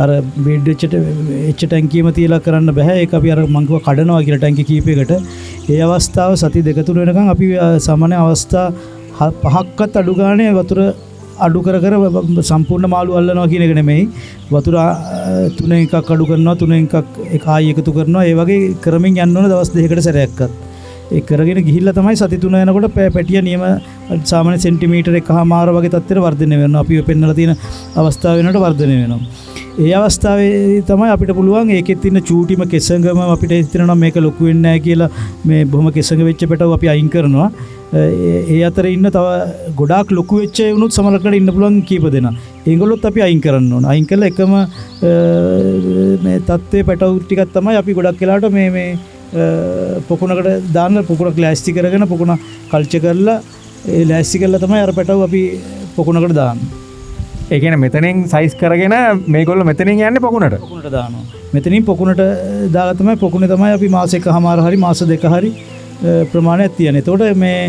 අර බීඩ් එච්ච ටැංකියම තියලා කරන්න බෑ. ඒක අපි අර මං කිව්වා කඩනවා කියලා ටැංකි කීපයකට. ඒ අවස්ථාව සති 2-3 වෙනකම් අපි සාමාන්‍ය අවස්ථා 5ක්වත් අඩු ගානේ වතුර අඩු කර සම්පූර්ණ මාළු අල්ලනවා කියන එක නෙමෙයි. වතුර 3 එකක් අඩු කරනවා 3 එකක් ආයි එකතු කරනවා. ඒ වගේ ක්‍රමෙන් යන්න ඕන දවස් 2කට සැරයක්වත්. ඒ කරගෙන ගිහිල්ලා තමයි සති 3 යනකොට පැටිය නියම සාමාන්‍ය සෙන්ටිමීටර් 1.5 වගේ තත්ත්වයට වර්ධනය වෙනවා. අපි පෙන්නලා තියෙන අවස්ථාව වෙනකොට වර්ධනය වෙනවා. ඒ අවස්ථාවේ තමයි අපිට පුළුවන් ඒකෙත් තියෙන චූටිම කෙසඟම අපිට හිතෙනවා මේක ලොකු වෙන්නේ නැහැ කියලා මේ බොහොම කෙසඟ වෙච්ච පැටව අපි අයින් කරනවා. ඒ අතරේ ඉන්න තව ගොඩාක් ලොකු වෙච්ච උනුත් සමහරකට ඉන්න පුළුවන් කීප දෙනා. ඒගොල්ලොත් අපි අයින් කරන්න ඕන. අයින් කළා එකම මේ තත්ත්වයේ පැටව ටිකක් තමයි අපි ගොඩක් වෙලාවට මේ පොකුණකට දාන්න පොකුණක් ලෑස්ති කරගෙන පොකුණ කල්චර් කරලා ඒ ලෑස්ති කරලා තමයි අර පැටව අපි පොකුණකට දාන්නේ. ඒ කියන්නේ මෙතනින් සයිස් කරගෙන මේගොල්ලෝ මෙතනින් යන්නේ පොකුණට. පොකුණට දානවා. මෙතනින් පොකුණට දාලා තමයි පොකුණේ තමයි අපි මාස 1.5 හරි මාස 2 හරි ප්‍රමාණයක් තියෙනවා. එතකොට මේ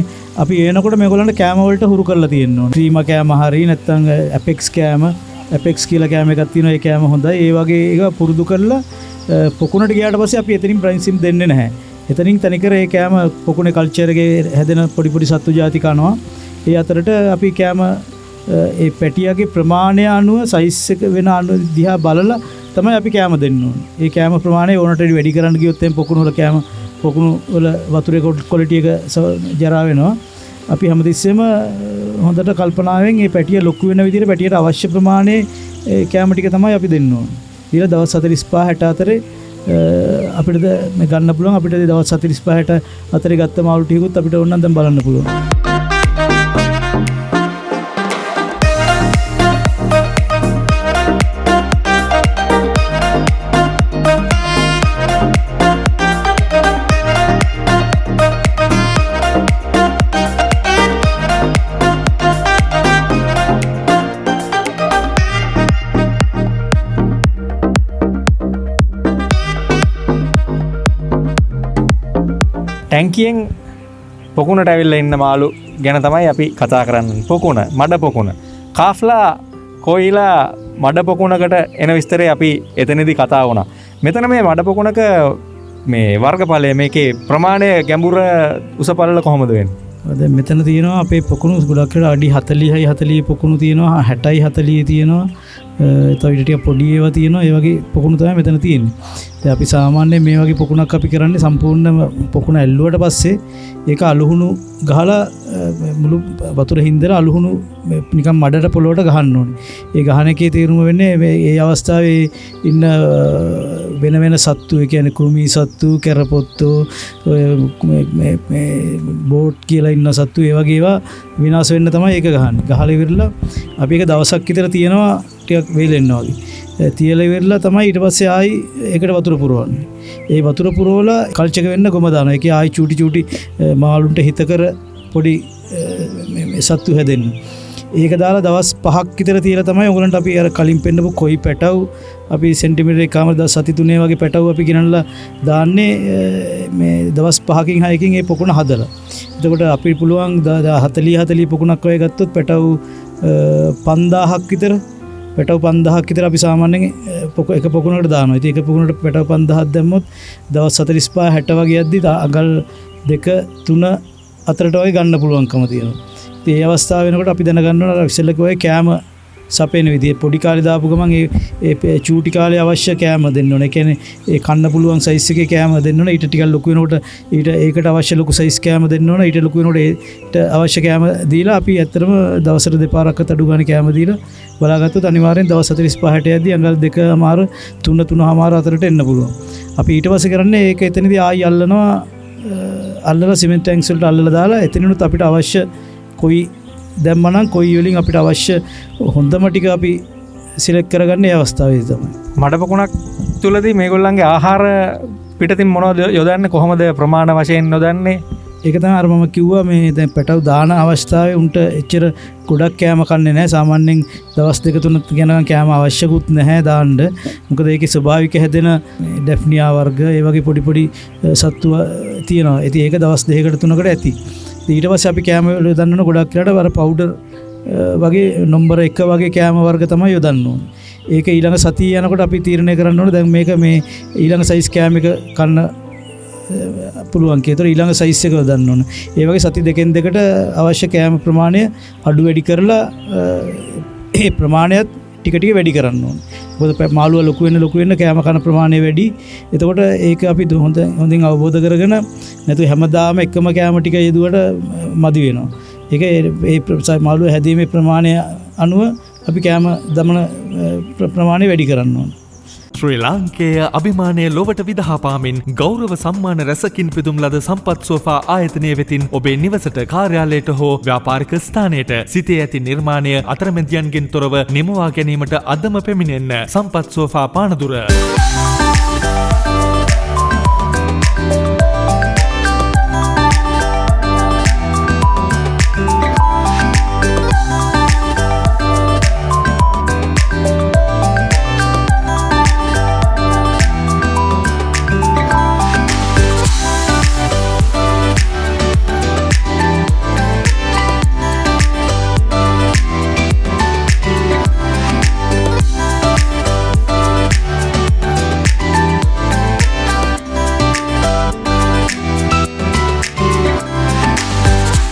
අපි එනකොට මේගොල්ලන්ට කෑම වලට හුරු කරලා තියෙනවා. ක්‍රීම කෑම හරි නැත්නම් ඇපෙක්ස් කෑම ඇපෙක්ස් කියලා කෑම එකක් තියෙනවා. ඒ කෑම හොඳයි. ඒ වගේ එක පුරුදු කරලා පොකුණට ගියාට පස්සේ අපි එතනින් බ්‍රයින්සිම් දෙන්නේ නැහැ. එතනින් තනිකර ඒ කෑම පොකුණේ කල්චර් එකේ හැදෙන පොඩි සත්තු ಜಾති කනවා. ඒ අතරට අපි කෑම ඒ පැටියාගේ ප්‍රමාණය අනුව සයිස් එක වෙන අනුව දිහා බලලා තමයි අපි කෑම දෙන්න ඕනේ. ඒ කෑම ප්‍රමාණය ඕනට වැඩි කරන්න ගියොත් එම් පොකුණු වල කෑම පොකුණු වල වතුරේ ක්වොලිටි එක ජරා වෙනවා. අපි හැමතිස්සෙම හොඳට කල්පනාවෙන් මේ පැටිය ලොකු වෙන විදිහට පැටියට අවශ්‍ය ප්‍රමාණයේ කැම ටික තමයි අපි දෙන්න ඕනේ. ඊළඟ දවස් 45 64 අපිට මේ ගන්න පුළුවන්. අපිට දවස් 45 64 ගත්ත මාළු ටිකකුත් අපිට ඕනනම් දැන් බලන්න පුළුවන්. ටැංකියෙන් පොකුණට ඇවිල්ලා ඉන්න මාළු ගැන තමයි අපි කතා කරන්නේ. පොකුණ, මඩ පොකුණ. කාෆ්ලා කොයිලා මඩ පොකුණකට එන විස්තරේ අපි එතනදී කතා වුණා. මෙතන මේ මඩ පොකුණක මේ වර්ගඵලය මේකේ ප්‍රමාණය ගැඹුර උස පළල කොහොමද වෙන්නේ? දැන් මෙතන තියෙනවා අපේ පොකුණු ගොඩක් වෙලා අඩි 40යි 40 පොකුණු තියෙනවා, 60යි 40 තියෙනවා. තව ටික පොඩි ඒවා තියෙනවා. ඒ වගේ පොකුණු තමයි මෙතන තියෙන්නේ. දැන් අපි සාමාන්‍යයෙන් මේ වගේ පොකුණක් අපි කරන්නේ සම්පූර්ණ පොකුණ ඇල්ලුවට පස්සේ ඒක අලුහුණු ගහලා මුළු වතුර හින්දලා අලුහුණු නිකන් මඩට පොළොවට ගහන්න ඕනේ. ඒ ගහන එකේ තේරුම වෙන්නේ මේ අවස්ථාවේ ඉන්න වෙන වෙන සත්තු, ඒ කියන්නේ කෘමි සත්තු, කැරපොත්තෝ, මේ බෝට් කියලා ඉන්න සත්තු, ඒ වගේ ඒවා විනාශ වෙන්න තමයි ඒක ගහන්නේ. ගහලා ඉවරලා අපි ඒක දවසක් විතර තියනවා ටිකක් වේලෙන්නවා වගේ. තියලා ඉවරලා තමයි ඊට පස්සේ ආයි ඒකට වතුර පුරවන්නේ. ඒ වතුර පුරවලා කල්චක වෙන්න ගොම දානවා. ඒකේ ආයි චූටි මාළුන්ට හිතකර පොඩි මේ සත්තු හැදෙන්න. ඒක දාලා දවස් 5ක් විතර තියලා තමයි ඔයගලන්ට අපි අර කලින් පෙන්නපු කොයි පැටව් අපි සෙන්ටිමීටර් එකමාර දවස් 7-3 වගේ පැටව් අපි ගෙනල්ලා දාන්නේ මේ දවස් 5කින් 6කින් ඒ පොකුණ හදලා. එතකොට අපි පුළුවන් 40 පොකුණක් වගේ ගත්තොත් පැටව් 5000ක් විතර පැටව 5000ක් විතර අපි සාමාන්‍යයෙන් එක පොකුණකට දානවා. ඉතින් එක පොකුණකට පැටව 5000ක් දැම්මොත් දවස් 45 60 වගේ යද්දි අගල් 2 3 4ට වගේ ගන්න පුළුවන්කම තියෙනවා. ඉතින් මේ අවස්ථාව වෙනකොට අපි දැනගන්න ඕන අර ඉස්සෙල්ලා කිව්වා කෑම සපේන විදිය පොඩි කාලේ දාපු ගමන් ඒ චූටි කාලේ අවශ්‍ය කෑම දෙන්න ඕනේ. ඒ කියන්නේ ඒ කන්න පුළුවන් සයිස් එකේ කෑම දෙන්න ඕනේ. ඊට ටිකක් ලොකු වෙනකොට ඒකට අවශ්‍ය ලොකු සයිස් කෑම දෙන්න ඕනේ. ඊට ලොකු වෙනකොට ඒට අවශ්‍ය කෑම දීලා අපි ඇත්තටම දවසට දෙපාරක්වත් අඩු ගන්න කෑම දීලා බලාගත්තොත් අනිවාර්යෙන් දවස් 45 60 යද්දී අඟල් 2මාර 3මාර අතරට එන්න පුළුවන්. අපි ඊට පස්සේ කරන්නේ ඒක එතනදී ආයි අල්ලනවා. අල්ලලා සිමෙන්ට් ටැංක්ස් වලට අල්ලලා දාලා එතනිනුත් අපිට අවශ්‍ය කොයි දැම්මනම් කොයි වලින් අපිට අවශ්‍ය හොඳම ටික අපි සිලෙක්ට් කරගන්න ඒ අවස්ථාවේ තමයි. මඩ පොකුණක් තුලදී මේගොල්ලන්ගේ ආහාර පිටතින් මොනවද යොදන්නේ, කොහොමද ප්‍රමාණ වශයෙන් යොදන්නේ? ඒක තමයි අර මම කිව්වා මේ දැන් පැටව දාන අවස්ථාවේ උන්ට එච්චර ගොඩක් කෑම කන්නේ නැහැ. සාමාන්‍යයෙන් දවස් 2-3 යනකම් කෑම අවශ්‍යකුත් නැහැ දාන්න. මොකද ඒකේ ස්වභාවික හැදෙන ඩැෆ්නියා වර්ග ඒ වගේ පොඩි සත්තු තියෙනවා. ඉතින් ඒක දවස් 2කට 3කට ඇති. ඊට පස්සේ අපි කෑම යොදන්න ගොඩක් වෙලාට අර පවුඩර් වගේ නම්බර 1 වගේ කෑම වර්ග තමයි යොදන්න ඕනේ. ඒක ඊළඟ සතිය යනකොට අපි තීරණය කරන්න ඕනේ දැන් මේක මේ ඊළඟ සයිස් කෑම එක කන්න පුළුවන් කියලා. ඒතර ඊළඟ සයිස් එක යොදන්න ඕනේ. ඒ වගේ සති දෙකෙන් දෙකට අවශ්‍ය කෑම ප්‍රමාණය අඩු වැඩි කරලා ඒ ප්‍රමාණයත් ටික වැඩි කරන්න ඕනේ. මොකද මාළුවා ලොකු වෙන්න කෑම කන ප්‍රමාණය වැඩි. එතකොට ඒක අපි හොඳින් අවබෝධ කරගෙන නැතු හැමදාම එකම කෑම ටික යෙදුවට මදි වෙනවා. ඒක ඒ මාළුවා හැදීමේ ප්‍රමාණය අනුව අපි කෑම දමන ප්‍රමාණය වැඩි කරන්න ඕනේ. ශ්‍රී ලාංකේය අභිමානය ලොවට විදහාපාමින් ගෞරව සම්මාන රැසකින් පිදුම් ලද සම්පත් සෝෆා ආයතනය වෙතින් ඔබේ නිවසට කාර්යාලයට හෝ ව්‍යාපාරික ස්ථානයට සිතේ ඇති නිර්මාණය අතරමැදියන්ගෙන් තොරව නිමවා ගැනීමට අදම පැමිණෙන්න. සම්පත් සෝෆා පානදුර.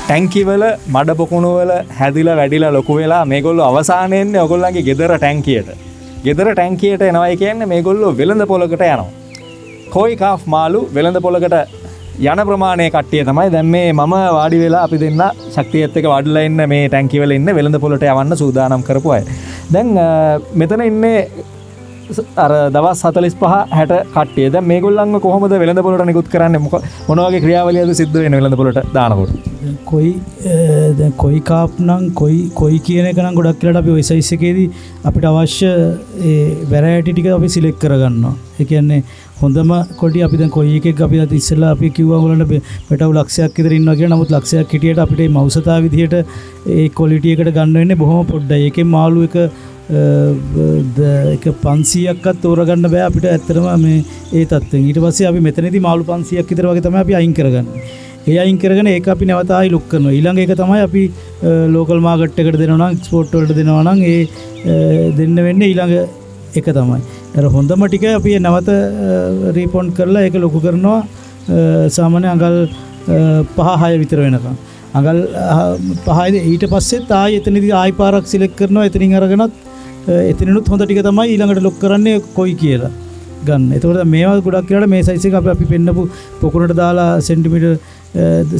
ටැංකිවල මඩ පොකුණුවල හැදිලා වැඩිලා ලොකු වෙලා මේගොල්ලෝ අවසානයේ එන්නේ ඔයගොල්ලන්ගේ ගෙදර ටැංකියට. ගෙදර ටැංකියට එනවයි කියන්නේ මේගොල්ලෝ වෙළඳ පොලකට යනවා. කොයි කාෆ් මාළු වෙළඳ පොලකට යන ප්‍රමාණය කට්ටිය තමයි දැන් මේ මම වාඩි වෙලා අපි දෙන්න ශක්තියත් එක්ක වඩලා ඉන්න මේ ටැංකිය වල ඉන්න වෙළඳ පොළට යවන්න සූදානම් කරපු අය. දැන් මෙතන ඉන්නේ අර දවස් 45 60 කට්ටිය. දැන් මේගොල්ලන්ව කොහොමද වෙළඳ පොළට නිකුත් කරන්නේ? මොන වගේ ක්‍රියාවලියද සිද්ධ වෙන්නේ වෙළඳ පොළට දානකොට? කොයි දැන් කොයි කාප් නම් කොයි කියන එක නම් ගොඩක් වෙලාට අපි ওই සයිස් එකේදී අපිට අවශ්‍ය ඒ වැරයිටි ටික අපි සිලෙක්ට් කරගන්නවා. ඒ කියන්නේ හොඳම කොටි අපි දැන් කොයි එකක් අපි අද ඉස්සෙල්ලා අපි කිව්වා ඔයගොල්ලන්ට පෙටව ලක්ෂයක් විතර ඉන්නවා කියලා. නමුත් ලක්ෂයක් හිටියට අපිට මේ මෞසතා විදිහට ඒ ක්වොලිටි එකට ගන්න වෙන්නේ බොහොම පොඩ්ඩයි. ඒකෙන් මාළු එක 500ක්වත් තෝරගන්න බෑ අපිට ඇත්තටම මේ ඒ තත්ත්වෙන්. ඊට පස්සේ අපි මෙතනදී මාළු 500ක් විතර වගේ තමයි අපි අයින් කරගන්නේ. ඒ අයින් කරගෙන ඒක අපි නැවත ආයි ලොක් කරනවා. ඊළඟ එක තමයි අපි ලෝකල් මාකට් එකට දෙනවා නම් එක්ස්පෝර්ට් වලට දෙනවා නම් ඒ දෙන්න වෙන්නේ ඊළඟ එක තමයි. අර හොඳම ටික අපි නැවත රීපොන්ඩ් කරලා ඒක ලොකු කරනවා සාමාන්‍ය අඟල් 5-6 විතර වෙනකම්. අඟල් 5 ඊට පස්සෙත් ආයි එතනදී ආයි පාරක් සිලෙක්ට් කරනවා. එතනින් අරගෙනත් එතනිනුත් හොඳ ටික තමයි ඊළඟට ලොක් කරන්නේ කොයි කියලා ගන්න. එතකොට මේවා ගොඩක් වෙලාවට මේ සයිස් එක අපි පෙන්නපු පොකුරට දාලා සෙන්ටිමීටර්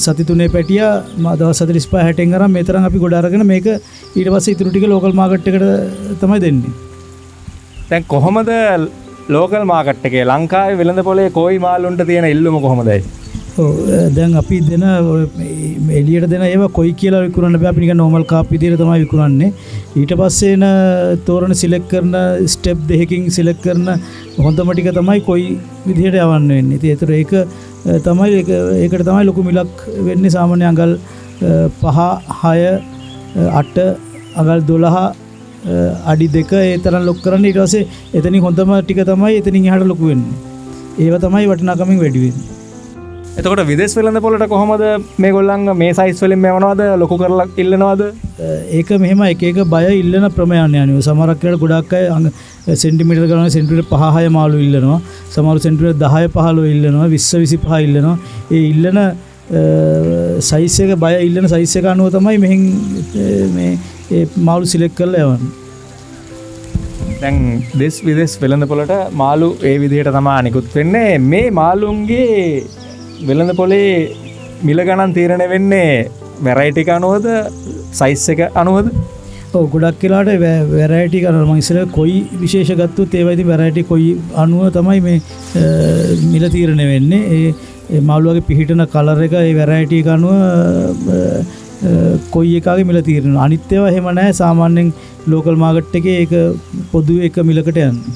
සති 3 පැටියා දවස් 45 60න් අරන් මේ තරම් අපි ගොඩ අරගෙන මේක ඊට පස්සේ ඉතුරු ටික ලෝකල් මාකට් එකට තමයි දෙන්නේ. දැන් කොහොමද ලෝකල් මාකට් එකේ ලංකාවේ වෙළඳ පොලේ කොයි මාළුන්ට තියෙන ඉල්ලුම කොහොමදයි? ඔව් දැන් අපි දෙන එළියට දෙන ඒවා කොයි කියලා විකුණන්න බෑ. අපි නිකන් නෝමල් කාප් විදියට තමයි විකුණන්නේ. ඊට පස්සේ එන තෝරන සිලෙක්ට් කරන ස්ටෙප් දෙකකින් සිලෙක්ට් කරන හොඳම ටික තමයි කොයි විදියට යවන්න වෙන්නේ. ඉතින් ඒතර ඒක තමයි ඒකට තමයි ලොකු මිලක් වෙන්නේ. සාමාන්‍ය අඟල් 5 6 8 අඟල් 12 අඩි 2 ඒ තරම් ලොක් කරන්න. ඊට පස්සේ එතනින් හොඳම ටික තමයි එතනින් එහාට ලොකු වෙන්නේ. ඒවා තමයි වටිනාකමින් වැඩි වෙන්නේ. එතකොට විදේශ වෙළඳ පොළට කොහොමද මේගොල්ලන් මේ සයිස් වලින් මෙවනවද ලොකු කරලා ඉල්ලනවද? ඒක මෙහෙම එක එක බය ඉල්ලන ප්‍රමාණය අනුව සමහරක් වෙලාවට ගොඩක් අය සෙන්ටිමීටර ගණන් සෙන්ටිමීටර 5-6 මාළු ඉල්ලනවා. සමහර සෙන්ටිමීටර 10-15 ඉල්ලනවා. 20-25 ඉල්ලනවා. ඒ ඉල්ලන සයිස් එක බය ඉල්ලන සයිස් එක අනුව තමයි මෙහෙන් මේ ඒ මාළු සිලෙක්ට් කරලා යවන්නේ. දැන් දෙස් විදේශ වෙළඳ පොළට මාළු ඒ විදිහට තමයි නිකුත් වෙන්නේ. මේ මාළුන්ගේ වෙළඳ පොලේ මිල ගණන් තීරණය වෙන්නේ වැරයිටි එක අනුවද සයිස් එක අනුවද? ඔව් ගොඩක් වෙලාවට වැරයිටි කරනවා. මම ඉස්සර කොයි විශේෂ ගත්තොත් ඒවයිදි වැරයිටි කොයි අනුව තමයි මේ මිල තීරණය වෙන්නේ. ඒ මාළුවගේ පිහිටන කලර් එක ඒ වැරයිටි එක අනුව කොයි එකාගේ මිල තීරණය. අනිත් ඒවා එහෙම නැහැ. සාමාන්‍යයෙන් ලෝකල් මාකට් එකේ ඒක පොදු එක මිලකට යන්නේ.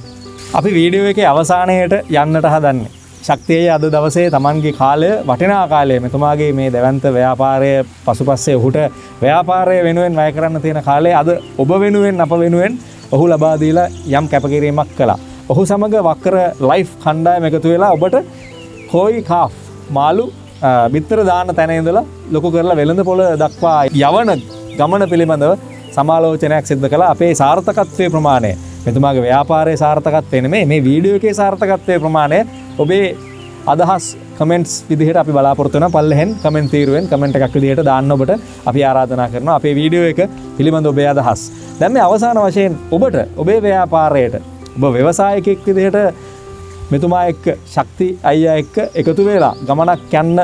අපි වීඩියෝ එකේ අවසානයට යන්නට හදන්නේ. ශක්තියේ අද දවසේ Tamanගේ කාලය වටිනා කාලය මෙතුමාගේ මේ දැවැන්ත ව්‍යාපාරය පසුපස්සේ ඔහුට ව්‍යාපාරය වෙනුවෙන් වැය කරන්න තියෙන කාලේ අද ඔබ වෙනුවෙන් අප වෙනුවෙන් ඔහු ලබා දීලා යම් කැපකිරීමක් කළා. ඔහු සමග වක්කර ලයිෆ් කණ්ඩායම එකතු වෙලා ඔබට කොයි කාෆ් මාළු බිත්තර දාන තැන ඉඳලා ලොකු කරලා වෙළඳ පොළ දක්වා යවන ගමන පිළිබඳව සමාලෝචනයක් සිදු කළා. අපේ සාර්ථකත්වයේ ප්‍රමාණය මෙතුමාගේ ව්‍යාපාරයේ සාර්ථකත්වය නෙමෙයි මේ වීඩියෝ එකේ සාර්ථකත්වයේ ප්‍රමාණය ඔබේ අදහස් කමෙන්ට්ස් විදිහට අපි බලාපොරොත්තු වෙනවා. පල්ලෙහෙන් කමෙන්ට් තීරුවෙන් කමෙන්ට් එකක් විදිහට දාන්න ඔබට අපි ආරාධනා කරනවා අපේ වීඩියෝ එක පිළිබඳ ඔබේ අදහස්. දැන් මේ අවසාන වශයෙන් ඔබට ඔබේ ව්‍යාපාරයට ඔබ ව්‍යවසායකයෙක් විදිහට මෙතුමා එක්ක ශක්ති අයියා එක්ක එකතු වෙලා ගමනක් යන්න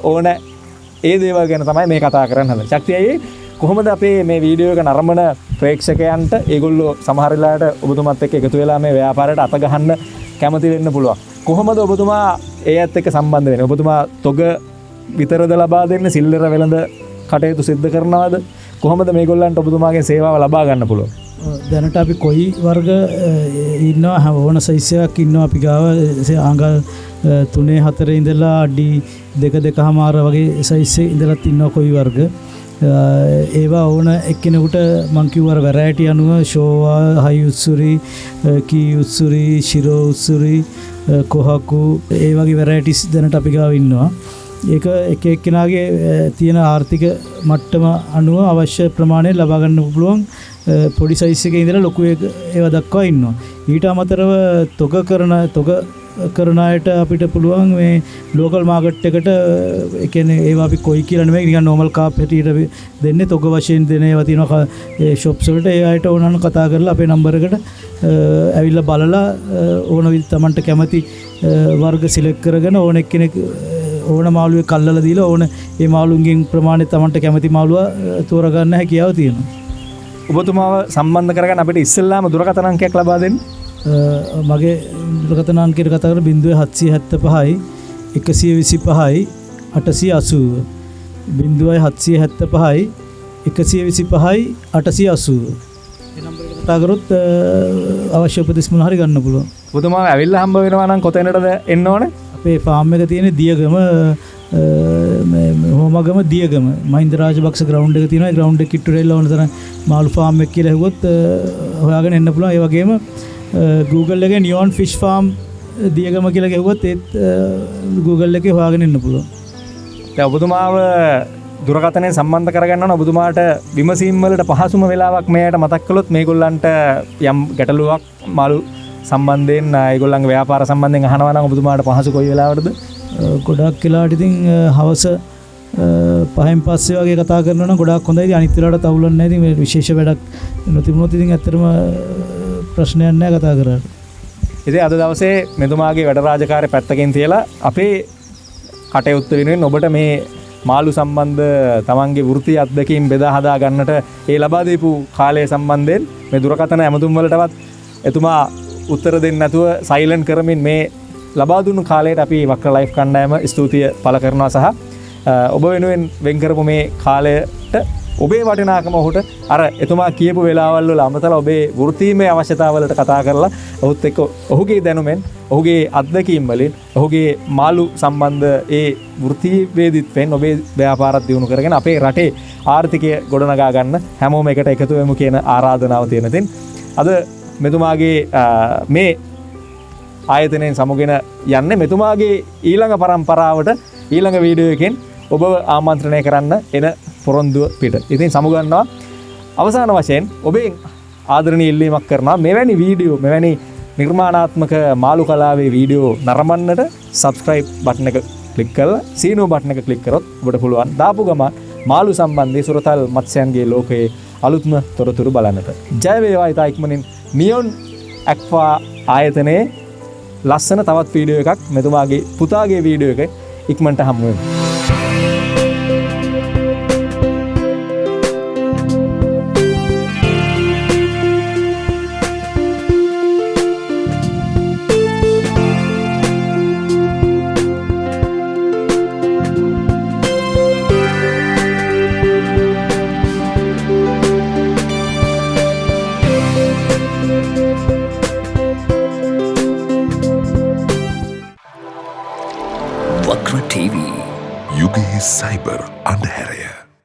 ඕන ඒ දේවල් ගැන තමයි මේ කතා කරන්න හදන්නේ. ශක්ති අයියේ කොහොමද අපේ මේ වීඩියෝ එක නරඹන ප්‍රේක්ෂකයන්ට ඒගොල්ලෝ සමහර වෙලාවට ඔබතුමාත් එක්ක එකතු වෙලා මේ ව්යාපාරයට අත ගහන්න කැමති වෙන්න පුළුවන්. කොහොමද ඔබතුමා ඒත් එක්ක සම්බන්ධ වෙන්නේ? ඔබතුමා තොග විතරද ලබා දෙන්නේ? සිල්ලර වෙළඳ කටයුතු සිද්ධ කරනවද? කොහොමද මේගොල්ලන්ට ඔබතුමාගේ සේවාව ලබා ගන්න පුළුවන්? දැනට අපි කොයි වර්ග ඉන්නවා ඕන සයිස් එකක් ඉන්නවා අපි ගාව. අඟල් 3-4 ඉඳලා අඩි 2-2.5 වගේ සයිස් ඉඳලත් ඉන්නවා කොයි වර්ග. ඒවා ඕන එක්කෙනෙකුට මං කිව්වා වැරයිටි අනුව ෂෝවා, හයි උත්සුරි, කී උත්සුරි, ශිරෝ උත්සුරි, කොහකු ඒ වගේ වැරයිටිස් දැනට අපි ගාව ඉන්නවා. ඒක එක එක්කෙනාගේ තියෙන ආර්ථික මට්ටම අනුව අවශ්‍ය ප්‍රමාණය ලබා ගන්න පුළුවන් පොඩි සයිස් එකේ ඉඳලා ලොකු ඒවා දක්වා ඉන්නවා. ඊට අමතරව තොග කරන අයට අපිට පුළුවන් මේ ලෝකල් මාකට් එකට ඒ කියන්නේ ඒවා අපි කොයි කියලා නෙමෙයි නිකන් නෝමල් කාප් හැටියට දෙන්නේ. තොග වශයෙන් දෙන ඒවා තියෙනවා ෂොප්ස් වලට. ඒ අයට ඕනනම් කතා කරලා අපේ නම්බර් එකට ඇවිල්ලා බලලා ඕන විදිහට Tamanට කැමති වර්ග සිලෙක්ට් කරගෙන ඕන එක්කෙනෙක් ඕන මාළුවේ කල්ලලා දීලා ඕන ඒ මාළුන්ගෙන් ප්‍රමාණය Tamanට කැමති මාළුවා තෝරගන්න හැකියාව තියෙනවා. ඔබතුමාව සම්බන්ධ කරගන්න අපිට ඉස්සෙල්ලාම දුරකථන අංකයක් ලබා දෙන්න. මගේ දුරකථන අංකයට කතා කරලා 0775යි 125යි 880 0775යි 125යි 880 ඒ නම්බරයට කතා කරොත් අවශ්‍ය උපදෙස් මොන හරි ගන්න පුළුවන්. ඔබතුමාව ඇවිල්ලා හම්බ වෙනවා නම් කොතැනටද එන්න ඕනේ? අපේ ෆාම් එක තියෙන දියගම හෝමගම දියගම මහින්ද රාජපක්ෂ ග්‍රවුන්ඩ් එක තියෙනවා. ඒ ග්‍රවුන්ඩ් එක කිට්ටුවට එල්ල ඕන තරම් මාළු ෆාම් එක කියලා හෙව්වොත් හොයාගෙන එන්න පුළුවන්. ඒ වගේම Google එකේ නියොන් ෆිෂ් ෆාම් දියගම කියලා ගෙව්වොත් ඒත් Google එකේ හොයාගෙන එන්න පුළුවන්. දැන් ඔබතුමාව දුරකථනයෙන් සම්බන්ධ කරගන්න ඕන. ඔබතුමාට විමසීම් වලට පහසුම වෙලාවක් මෙයාට මතක් කළොත් මේගොල්ලන්ට යම් ගැටලුවක් මාළු සම්බන්ධයෙන් ඒගොල්ලන්ගේ ව්‍යාපාර සම්බන්ධයෙන් අහනවා නම් ඔබතුමාට පහසු කොයි වෙලාවටද? ගොඩක් වෙලාවට ඉතින් හවස 5න් පස්සේ වගේ කතා කරනවා නම් ගොඩක් හොඳයි. අනිත් වෙලාවට අවුලක් නැහැ. ඉතින් මේ විශේෂ වැඩක් නොතිබුණොත් ඉතින් ඇත්තටම ප්‍රශ්නයක් නැහැ කතා කරලා. ඉතින් අද දවසේ මෙතුමාගේ වැඩ රාජකාරී පැත්තකින් තියලා අපේ කටයුත්ත වෙනුවෙන් ඔබට මේ මාළු සම්බන්ධ තමන්ගේ වෘත්තීය අත්දැකීම් බෙදා හදා ගන්නට ඒ ලබා දීපු කාලය සම්බන්ධයෙන් මේ දුරකථන ඇමතුම් වලටවත් එතුමා උත්තර දෙන්නේ නැතුව සයිලන්ට් කරමින් මේ ලබා දුන්නු කාලයට අපි වක්‍ර ලයිෆ් කණ්ඩායම ස්තුතිය පළ කරනවා සහ ඔබ වෙනුවෙන් වෙන් කරපු මේ කාලයට ඔබේ වටිනාකම ඔහුට අර එතුමා කියපු වෙලාවල් වල අමතලා ඔබේ වෘත්තීමය අවශ්‍යතාවලට කතා කරලා ඔහුත් එක්ක ඔහුගේ දැනුමෙන් ඔහුගේ අත්දැකීම් වලින් ඔහුගේ මාළු සම්බන්ධ ඒ වෘත්තීවේදීත්වයෙන් ඔබේ ව්‍යාපාරات දියුණු කරගෙන අපේ රටේ ආර්ථිකය ගොඩනගා ගන්න හැමෝම එකට එකතු වෙමු කියන ආරාධනාව තියෙන තින් අද මෙතුමාගේ මේ ආයතනයෙන් සමුගෙන යන්නේ මෙතුමාගේ ඊළඟ පරම්පරාවට ඊළඟ වීඩියෝ එකෙන් ඔබ ආමන්ත්‍රණය කරන්න එන පොරොන්දුව පිට. ඉතින් සමුගන්නවා අවසාන වශයෙන් ඔබේ ආදරණීය ඉල්ලීමක් කරනවා මෙවැනි වීඩියෝ මෙවැනි නිර්මාණාත්මක මාළු කලාවේ වීඩියෝ නරඹන්නට subscribe බටන් එක ක්ලික් කරලා සීනෝ බටන් එක ක්ලික් කරොත් ඔබට පුළුවන් දාපු ගමන් මාළු සම්බන්ධී සුරතල් මත්ස්‍යයන්ගේ ලෝකයේ අලුත්ම තොරතුරු බලන්නට. ජය වේවා ඉතා ඉක්මනින් නියොන් ඇක්වා ආයතනයේ ලස්සන තවත් වීඩියෝ එකක් මෙතුමාගේ පුතාගේ වීඩියෝ එක ඉක්මනට හමු වෙමු. වක්‍ර TV යුගයේ සයිබර් අන්ධහැරය